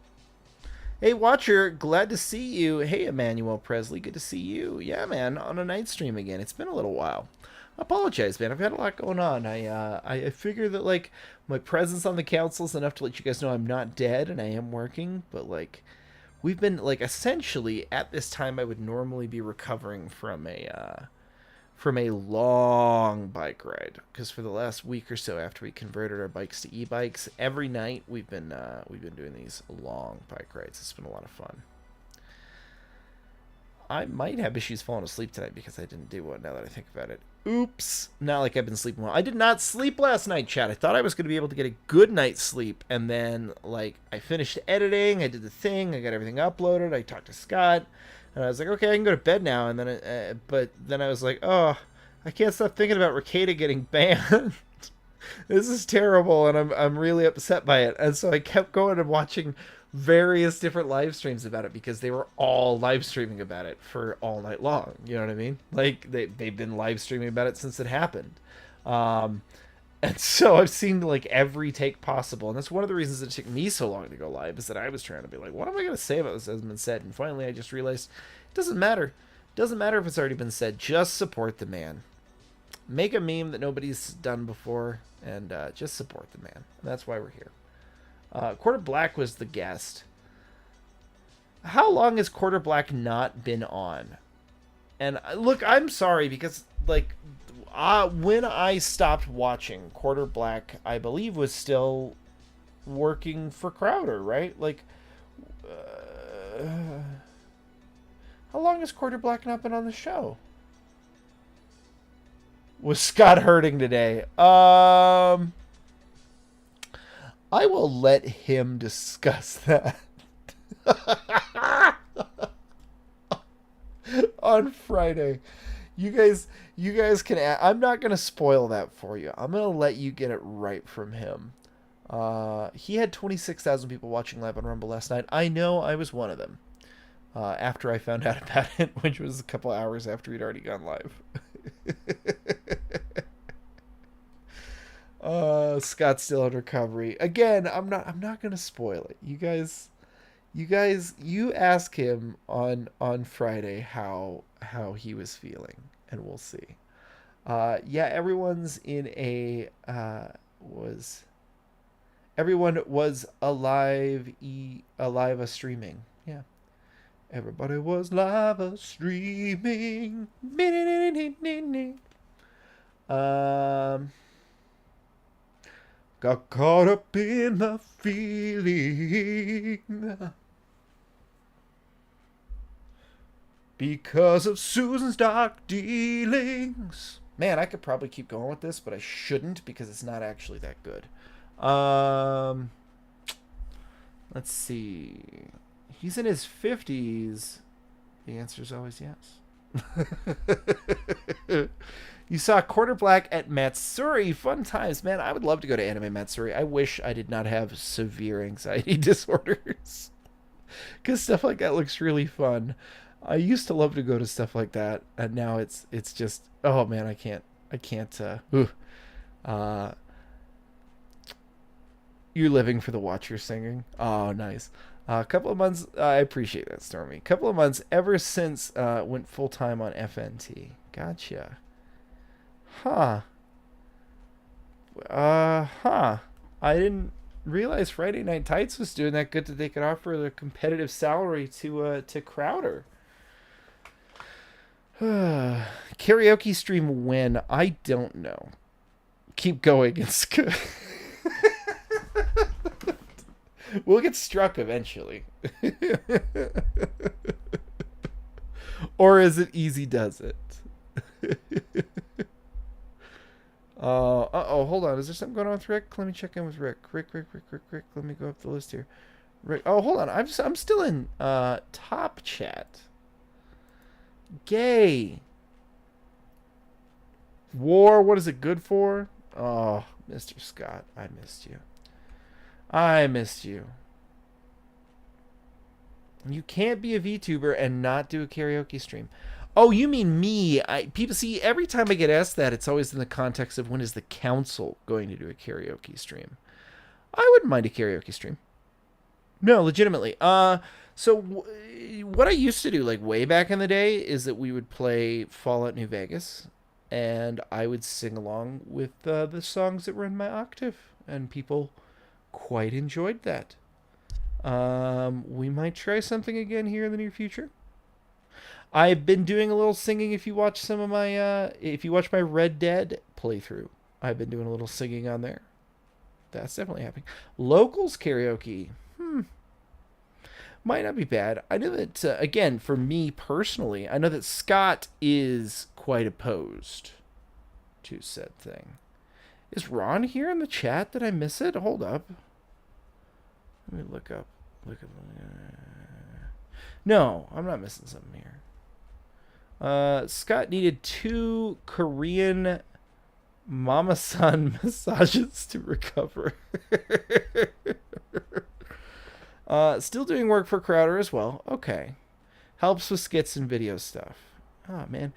Hey, Watcher, glad to see you. Hey, Emmanuel Presley, good to see you. Yeah, man, on a night stream again. It's been a little while. I apologize, man. I've had a lot going on. I figure that, like, my presence on the council is enough to let you guys know I'm not dead and I am working, but, like, we've been, like, essentially at this time I would normally be recovering from a long bike ride, because for the last week or so after we converted our bikes to e-bikes, every night we've been doing these long bike rides. It's been a lot of fun. I might have issues falling asleep tonight because I didn't do one, now that I think about it. Oops. Not like I've been sleeping well. I did not sleep last night, chat. I thought I was going to be able to get a good night's sleep, and then, like, I finished editing, I did the thing, I got everything uploaded, I talked to Scott, and I was like, okay, I can go to bed now, and then, but then I was like, oh, I can't stop thinking about Rekieta getting banned. This is terrible, and I'm really upset by it, and so I kept going and watching various different live streams about it, because they were all live streaming about it for all night long. You know what I mean? Like, they've been live streaming about it since it happened. And so I've seen, like, every take possible, and that's one of the reasons it took me so long to go live, is that I was trying to be like, what am I going to say about this hasn't been said? And finally I just realized it doesn't matter. It doesn't matter if it's already been said. Just support the man. Make a meme that nobody's done before, and just support the man. And that's why we're here. Quarter Black was the guest. How long has Quarter Black not been on? And look, I'm sorry, because like when I stopped watching, Quarter Black, I believe, was still working for Crowder, right? Like, how long has Quarter Black not been on the show? Was Scott hurting today? I will let him discuss that on Friday. You guys can. I'm not gonna spoil that for you. I'm gonna let you get it right from him. He had 26,000 people watching live on Rumble last night. I know I was one of them. After I found out about it, which was a couple hours after he'd already gone live. Scott's still in recovery. Again, I'm not gonna spoil it. You ask him on Friday how he was feeling, and we'll see. Yeah, everyone was alive streaming. Yeah. Everybody was live streaming. Got caught up in the feeling because of Susan's dark dealings. Man, I could probably keep going with this, but I shouldn't because it's not actually that good. Let's see. He's in his 50s. The answer is always yes. You saw Quarter Black at Matsuri. Fun times, man. I would love to go to Anime Matsuri. I wish I did not have severe anxiety disorders, because stuff like that looks really fun. I used to love to go to stuff like that, and now it's just, oh man, I can't. You're living for the watcher singing. Oh, nice. A couple of months. I appreciate that, Stormy. Couple of months ever since went full time on FNT. Gotcha. Huh. I didn't realize Friday Night Tights was doing that good that they could offer the competitive salary to Crowder. Karaoke stream when? I don't know. Keep going. It's good. We'll get struck eventually. Or is it easy does it? Hold on. Is there something going on with Rick? Let me check in with Rick. Rick. Let me go up the list here. Rick. Oh, hold on. I'm still in top chat. Gay. War, what is it good for? Oh, Mr. Scott, I missed you. You can't be a VTuber and not do a karaoke stream. Oh, you mean me? People see, every time I get asked that, it's always in the context of when is the council going to do a karaoke stream. I wouldn't mind a karaoke stream. No, legitimately. So what I used to do, like way back in the day, is that we would play Fallout New Vegas, and I would sing along with the songs that were in my octave, and people quite enjoyed that. We might try something again here in the near future. I've been doing a little singing. If you watch some of my, if you watch my Red Dead playthrough, I've been doing a little singing on there. That's definitely happening. Locals karaoke, might not be bad. I know that again, for me personally, I know that Scott is quite opposed to said thing. Is Ron here in the chat? Did I miss it? Hold up. Let me look up. No, I'm not missing something here. Scott needed 2 Korean mama-san massages to recover. Still doing work for Crowder as well. Okay. Helps with skits and video stuff. Oh, man.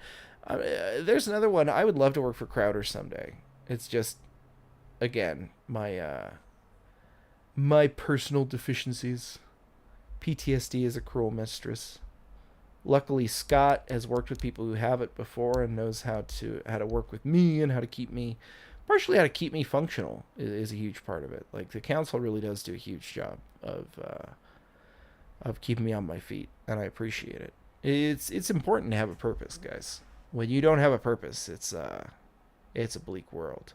There's another one. I would love to work for Crowder someday. It's just, again, my personal deficiencies. PTSD is a cruel mistress. Luckily, Scott has worked with people who have it before and knows how to work with me and how to keep me, partially how to keep me functional is a huge part of it. Like the council really does do a huge job of keeping me on my feet, and I appreciate it. It's important to have a purpose, guys. When you don't have a purpose, it's a bleak world.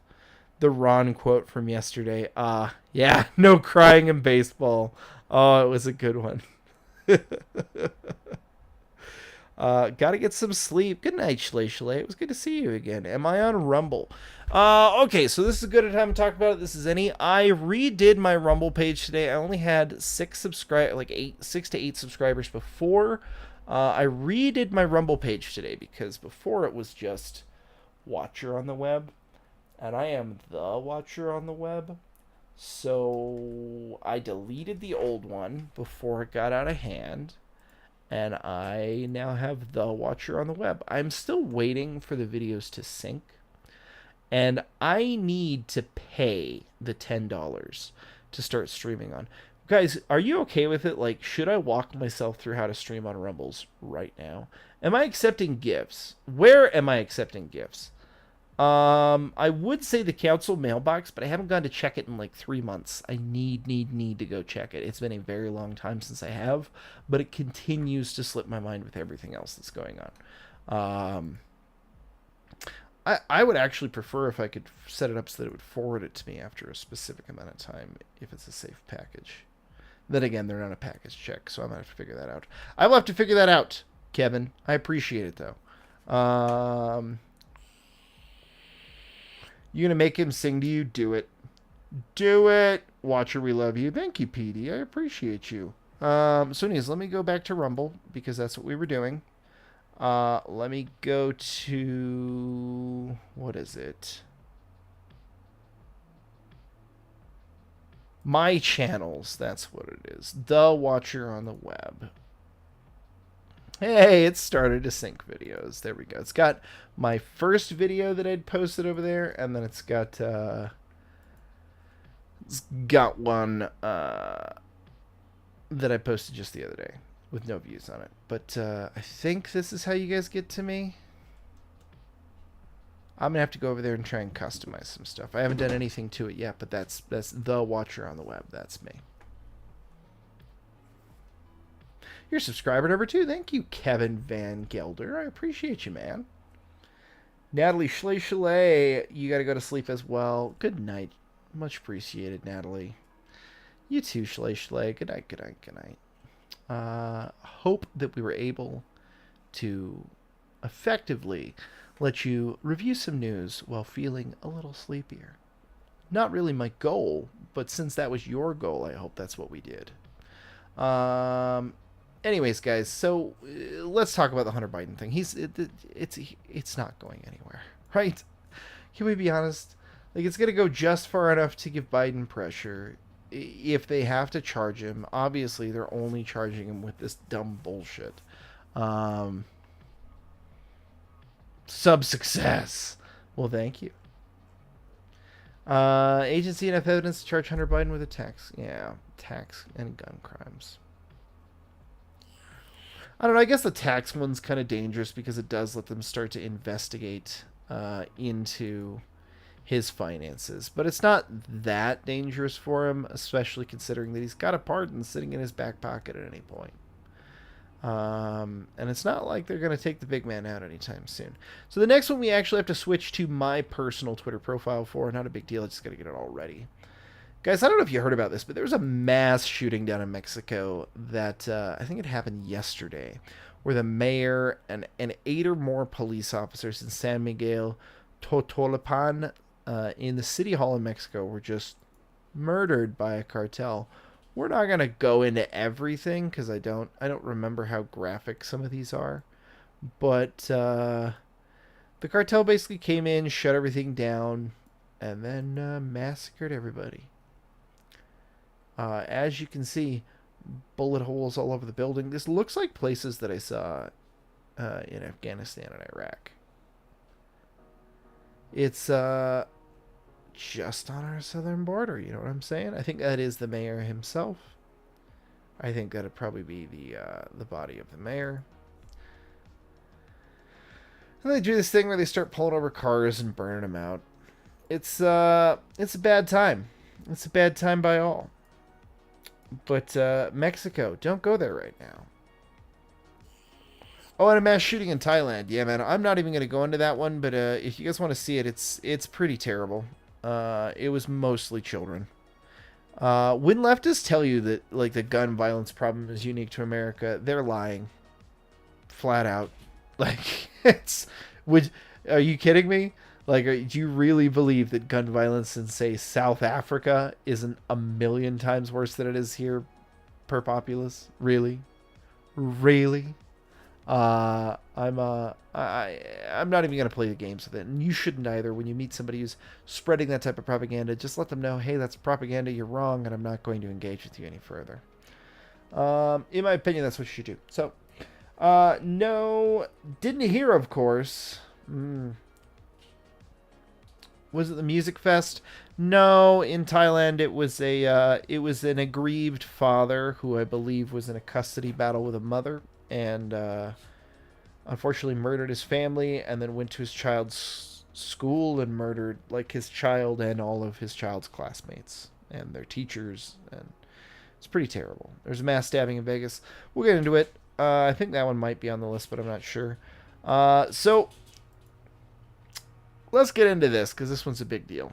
The Ron quote from yesterday. Yeah, no crying in baseball. Oh, it was a good one. Gotta get some sleep. Good night, Schley Schley. It was good to see you again. Am I on Rumble? Okay, so this is a good time to talk about it. This is any. I redid my Rumble page today. I only had 6 to 8 subscribers before. I redid my Rumble page today because before it was just Watcher on the Web, and I am the Watcher on the Web. So I deleted the old one before it got out of hand, and I now have the Watcher on the Web. I'm still waiting for the videos to sync, and I need to pay the $10 to start streaming on. Guys, are you okay with it? Like, should I walk myself through how to stream on Rumbles right now? Am I accepting gifts? Where am I accepting gifts? I would say the council mailbox, but I haven't gone to check it in like 3 months. I need to go check it. It's been a very long time since I have, but it continues to slip my mind with everything else that's going on. I would actually prefer if I could set it up so that it would forward it to me after a specific amount of time if it's a safe package. Then again, they're not a package check, so I'm gonna have to figure that out. I will have to figure that out, Kevin. I appreciate it though. You gonna make him sing to you? Do it. Do it. Watcher, we love you. Thank you, PD. I appreciate you. So anyways, let me go back to Rumble because that's what we were doing. Let me go to... what is it? My channels. That's what it is. The Watcher on the Web. Hey, it started to sync videos. There we go. It's got my first video that I'd posted over there, and then it's got one that I posted just the other day with no views on it. But I think this is how you guys get to me. I'm gonna have to go over there and try and customize some stuff. I haven't done anything to it yet, but that's the Watcher on the Web. That's me. You're subscriber number 2. Thank you, Kevin Van Gelder. I appreciate you, man. Natalie Schley, you got to go to sleep as well. Good night. Much appreciated, Natalie. You too, Schley. Good night, good night, good night. Hope that we were able to effectively let you review some news while feeling a little sleepier. Not really my goal, but since that was your goal, I hope that's what we did. Anyways, guys, so let's talk about the Hunter Biden thing. It's not going anywhere, right? Can we be honest? Like, it's going to go just far enough to give Biden pressure. If they have to charge him, obviously they're only charging him with this dumb bullshit. Sub success. Well, thank you. Agency enough evidence to charge Hunter Biden with a tax. Yeah, tax and gun crimes. I don't know, I guess the tax one's kind of dangerous because it does let them start to investigate into his finances. But it's not that dangerous for him, especially considering that he's got a pardon sitting in his back pocket at any point. And it's not like they're going to take the big man out anytime soon. So the next one we actually have to switch to my personal Twitter profile for. Not a big deal, I just got to get it all ready. Guys, I don't know if you heard about this, but there was a mass shooting down in Mexico that I think it happened yesterday, where the mayor and 8 or more police officers in San Miguel Totolapan in the city hall in Mexico were just murdered by a cartel. We're not going to go into everything because I don't remember how graphic some of these are, but the cartel basically came in, shut everything down, and then massacred everybody. As you can see, bullet holes all over the building. This looks like places that I saw in Afghanistan and Iraq. It's just on our southern border, you know what I'm saying? I think that is the mayor himself. I think that'd probably be the body of the mayor. And they do this thing where they start pulling over cars and burning them out. It's a bad time. It's a bad time by all. But Mexico, don't go there right now. Oh, and a mass shooting in Thailand. Yeah, man, I'm not even going to go into that one, but if you guys want to see it, it's pretty terrible. It was mostly children. When leftists tell you that like the gun violence problem is unique to America, they're lying. Flat out. Like, are you kidding me? Like, do you really believe that gun violence in, say, South Africa isn't a million times worse than it is here per populace? Really? Really? I'm not even gonna play the games with it, and you shouldn't either. When you meet somebody who's spreading that type of propaganda, just let them know, hey, that's propaganda, you're wrong, and I'm not going to engage with you any further. In my opinion, that's what you should do. So, no, didn't hear, of course. Was it the music fest? No, in Thailand it was an aggrieved father who I believe was in a custody battle with a mother, and unfortunately murdered his family, and then went to his child's school and murdered like his child and all of his child's classmates and their teachers, and it's pretty terrible. There's a mass stabbing in Vegas. We'll get into it. I think that one might be on the list, but I'm not sure. So let's get into this, because this one's a big deal.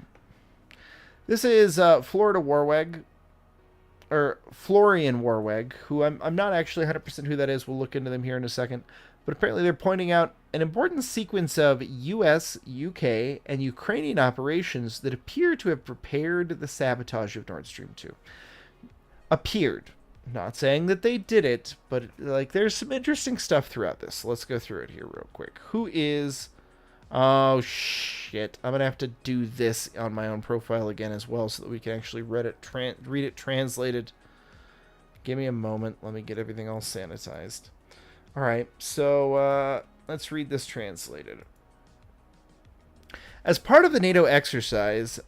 This is Florida Warweg, or Florian Warweg, who I'm not actually 100% who that is. We'll look into them here in a second. But apparently they're pointing out an important sequence of US, UK, and Ukrainian operations that appear to have prepared the sabotage of Nord Stream 2. Appeared. Not saying that they did it, but like there's some interesting stuff throughout this. So let's go through it here real quick. Who is... Oh, shit. I'm going to have to do this on my own profile again as well so that we can actually read it translated. Give me a moment. Let me get everything all sanitized. All right, so let's read this translated. As part of the NATO exercise,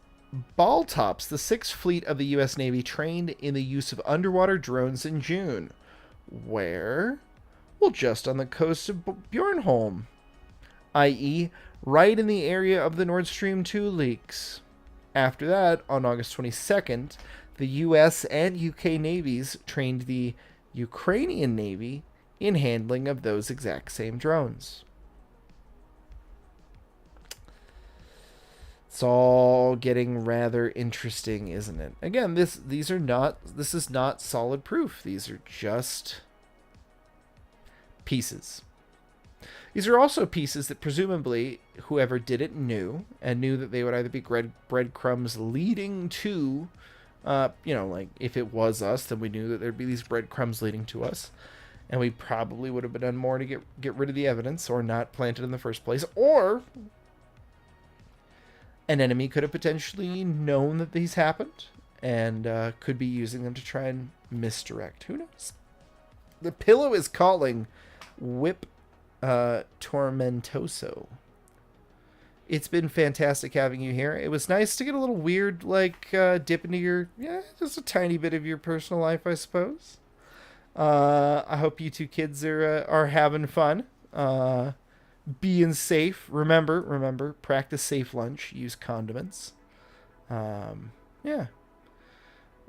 Baltops, the 6th Fleet of the U.S. Navy, trained in the use of underwater drones in June. Where? Well, just on the coast of Bjornholm, i.e., right in the area of the Nord Stream 2 leaks. After that, on August 22nd, the U.S. and UK navies trained the Ukrainian Navy in handling of those exact same drones. It's all getting rather interesting, isn't it? Again, this is not solid proof. These are just pieces. These are also pieces that presumably whoever did it knew, and knew that they would either be breadcrumbs leading to, like if it was us, then we knew that there'd be these breadcrumbs leading to us, and we probably would have done more to get rid of the evidence or not plant it in the first place, or an enemy could have potentially known that these happened and could be using them to try and misdirect. Who knows? The pillow is calling Whip Tormentoso. It's been fantastic having you here. It was nice to get a little weird, dip into your, just a tiny bit of your personal life, I suppose. I hope you two kids are having fun. Being safe. Remember, practice safe lunch. Use condiments.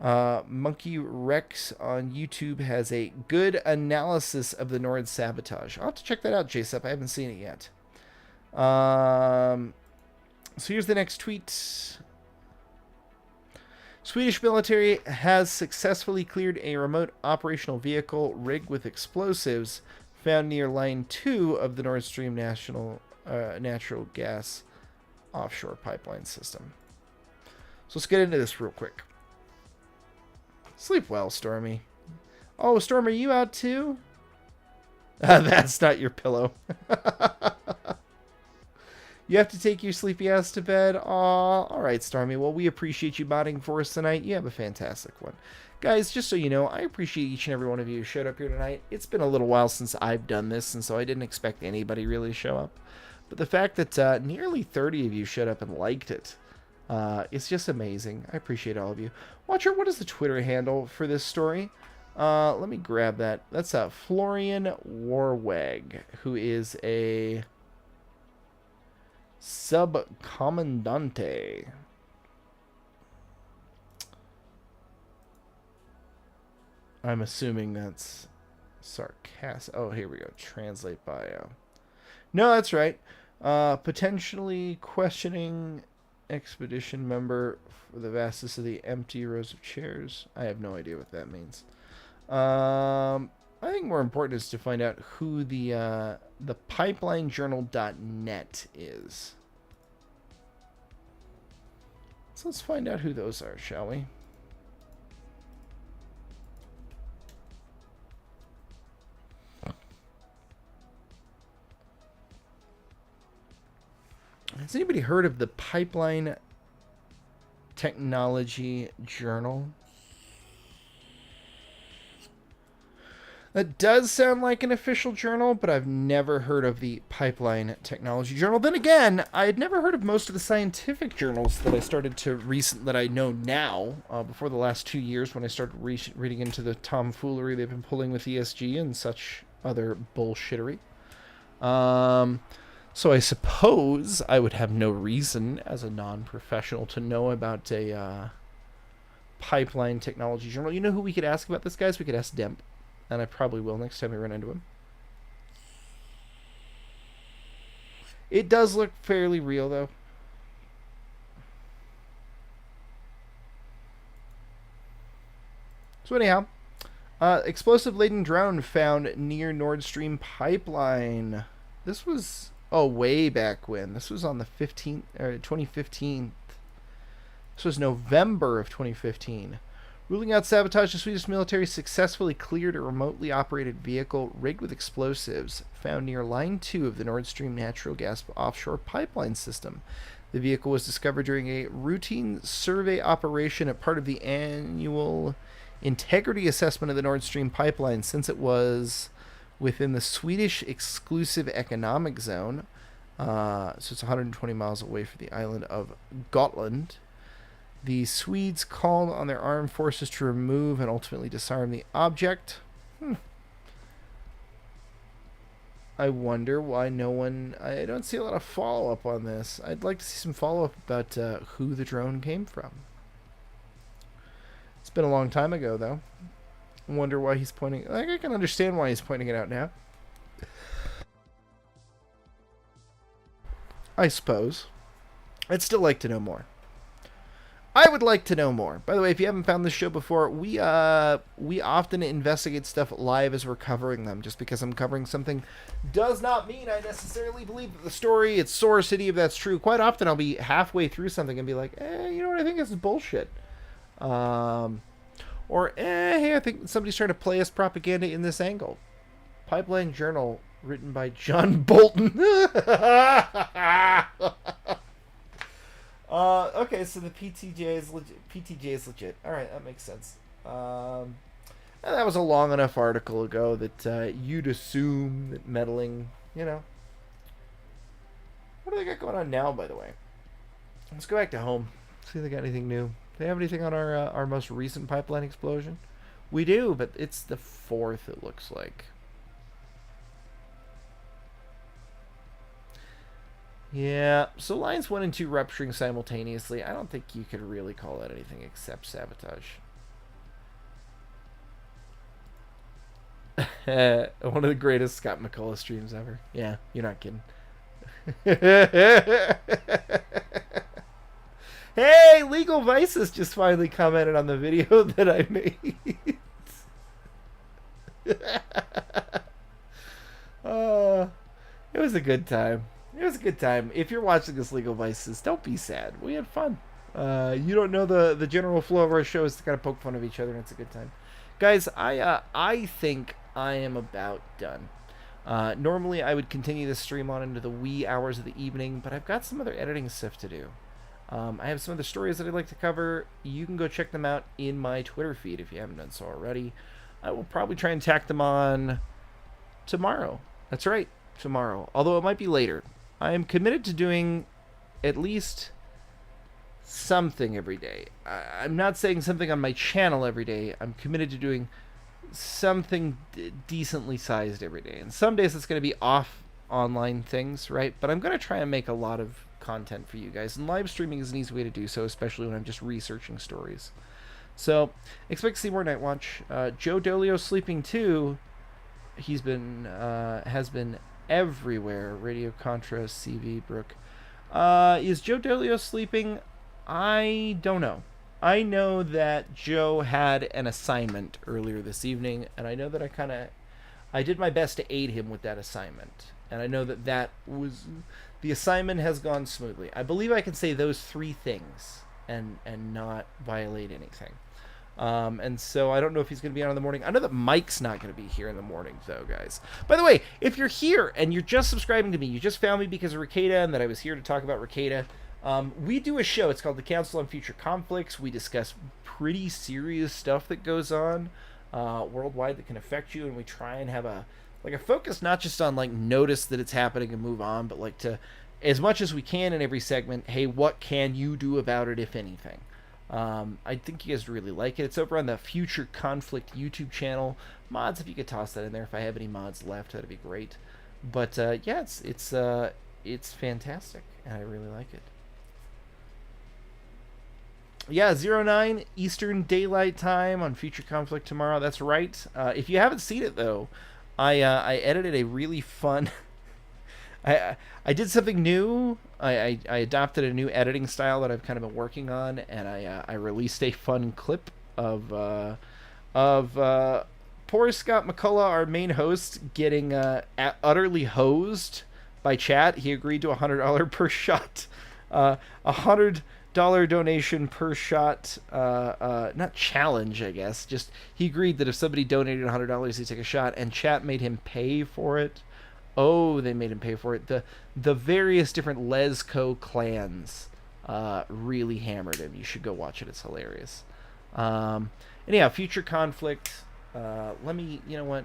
Monkey Rex on YouTube has a good analysis of the Nord sabotage. I'll have to check that out, JSEP. I haven't seen it yet. So here's the next tweet. Swedish military has successfully cleared a remote operational vehicle rigged with explosives found near Line 2 of the Nord Stream natural gas offshore pipeline system. So let's get into this real quick. Sleep well, Stormy. Oh, Storm, are you out too? That's not your pillow. You have to take your sleepy ass to bed? Aw, alright, Stormy. Well, we appreciate you modding for us tonight. You have a fantastic one. Guys, just so you know, I appreciate each and every one of you who showed up here tonight. It's been a little while since I've done this, and so I didn't expect anybody really to show up. But the fact that nearly 30 of you showed up and liked it, it's just amazing. I appreciate all of you. Watcher, what is the Twitter handle for this story? Let me grab that. That's Florian Warweg, who is a Subcommandante. I'm assuming that's sarcastic. Oh, here we go. Translate bio. No, that's right. Potentially questioning expedition member for the vastness of the empty rows of chairs. I have no idea what that means. I think more important is to find out who the pipelinejournal.net is. So let's find out who those are, shall we? Has anybody heard of the Pipeline Technology Journal? That does sound like an official journal, but I've never heard of the Pipeline Technology Journal. Then again, I had never heard of most of the scientific journals that I started to that I know now. Before the last 2 years, when I started reading into the tomfoolery they've been pulling with ESG and such other bullshittery. So I suppose I would have no reason as a non-professional to know about a Pipeline Technology Journal. You know who we could ask about this, guys? We could ask Demp. And I probably will next time we run into him. It does look fairly real, though. So anyhow, explosive-laden drone found near Nord Stream pipeline. This was, way back when. This was on the 2015. This was November of 2015. Ruling out sabotage, the Swedish military successfully cleared a remotely operated vehicle rigged with explosives found near Line 2 of the Nord Stream natural gas offshore pipeline system. The vehicle was discovered during a routine survey operation at part of the annual integrity assessment of the Nord Stream pipeline, since it was within the Swedish exclusive economic zone. So it's 120 miles away from the island of Gotland. The Swedes called on their armed forces to remove and ultimately disarm the object. I wonder why no one... I don't see a lot of follow-up on this. I'd like to see some follow-up about who the drone came from. It's been a long time ago, though. I wonder why he's pointing... I can understand why he's pointing it out now. I suppose. I'd still like to know more. I would like to know more. By the way, if you haven't found this show before, we often investigate stuff live as we're covering them. Just because I'm covering something does not mean I necessarily believe that the story, its source, any of that's true. Quite often I'll be halfway through something and be like, you know what, I think this is bullshit. Or, hey, I think somebody's trying to play us propaganda in this angle. Pipeline Journal, written by John Bolton. Okay, so the PTJ is legit. All right, that makes sense. And that was a long enough article ago that you'd assume that meddling, What do they got going on now, by the way? Let's go back to home. See if they got anything new. Do they have anything on our most recent pipeline explosion? We do, but it's the 4th, it looks like. Yeah, so lines 1 and 2 rupturing simultaneously. I don't think you could really call that anything except sabotage. One of the greatest Scott McCullough streams ever. Yeah, you're not kidding. Hey, Legal Vices just finally commented on the video that I made. It was a good time. It was a good time. If you're watching this, Legal Vices, don't be sad. We had fun. You don't know the general flow of our show is to kind of poke fun of each other, and it's a good time. Guys, I think I am about done. Normally, I would continue this stream on into the wee hours of the evening, but I've got some other editing stuff to do. I have some other stories that I'd like to cover. You can go check them out in my Twitter feed if you haven't done so already. I will probably try and tack them on tomorrow. That's right, tomorrow. Although it might be later. I am committed to doing at least something every day. I'm not saying something on my channel every day. I'm committed to doing something decently sized every day. And some days it's going to be off online things, right? But I'm going to try and make a lot of content for you guys. And live streaming is an easy way to do so, especially when I'm just researching stories. So, expect to see more Night Watch. Joe Dolio sleeping too. He's been, has been everywhere. Radio Contra, CV, Brooke. Is Joe Dolio sleeping? I don't know. I know that Joe had an assignment earlier this evening, and I know that I did my best to aid him with that assignment. And I know that the assignment has gone smoothly. I believe I can say those 3 things and not violate anything. And so I don't know if he's going to be on in the morning. I know that Mike's not going to be here in the morning, though, guys. By the way, if you're here and you're just subscribing to me, you just found me because of Rekieta and that I was here to talk about Rekieta. We do a show. It's called the Council on Future Conflicts. We discuss pretty serious stuff that goes on worldwide that can affect you, and we try and have a focus not just on like notice that it's happening and move on, but like to, as much as we can in every segment, hey, what can you do about it, if anything? I think you guys really like it. It's over on the Future Conflict YouTube channel. Mods, if you could toss that in there. If I have any mods left, that'd be great. But yeah, it's fantastic, and I really like it. Yeah, 09 Eastern Daylight Time on Future Conflict tomorrow. That's right. If you haven't seen it though, I edited a really fun. I did something new. I adopted a new editing style that I've kind of been working on, and I released a fun clip of poor Scott McCullough, our main host, getting utterly hosed by chat. He agreed to $100 per shot, $100 donation per shot, not challenge, I guess. Just he agreed that if somebody donated $100, he'd take a shot, and chat made him pay for it. Oh, they made him pay for it. The various different Lesco clans really hammered him. You should go watch it. It's hilarious. Anyhow, Future Conflict. Let me, you know what?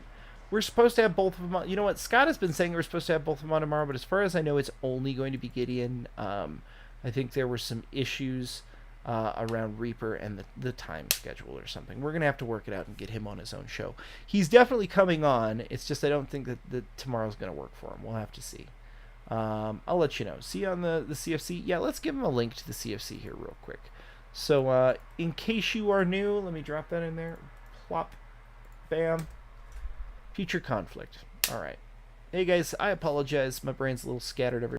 We're supposed to have both of them on. You know what? Scott has been saying we're supposed to have both of them on tomorrow, but as far as I know, it's only going to be Gideon. I think there were some issues around Reaper and the time schedule or something. We're going to have to work it out and get him on his own show. He's definitely coming on. It's just I don't think that tomorrow's going to work for him. We'll have to see. I'll let you know. See you on the CFC? Yeah, let's give him a link to the CFC here real quick. So in case you are new, let me drop that in there. Plop. Bam. Future Conflict. All right. Hey, guys, I apologize. My brain's a little scattered everywhere.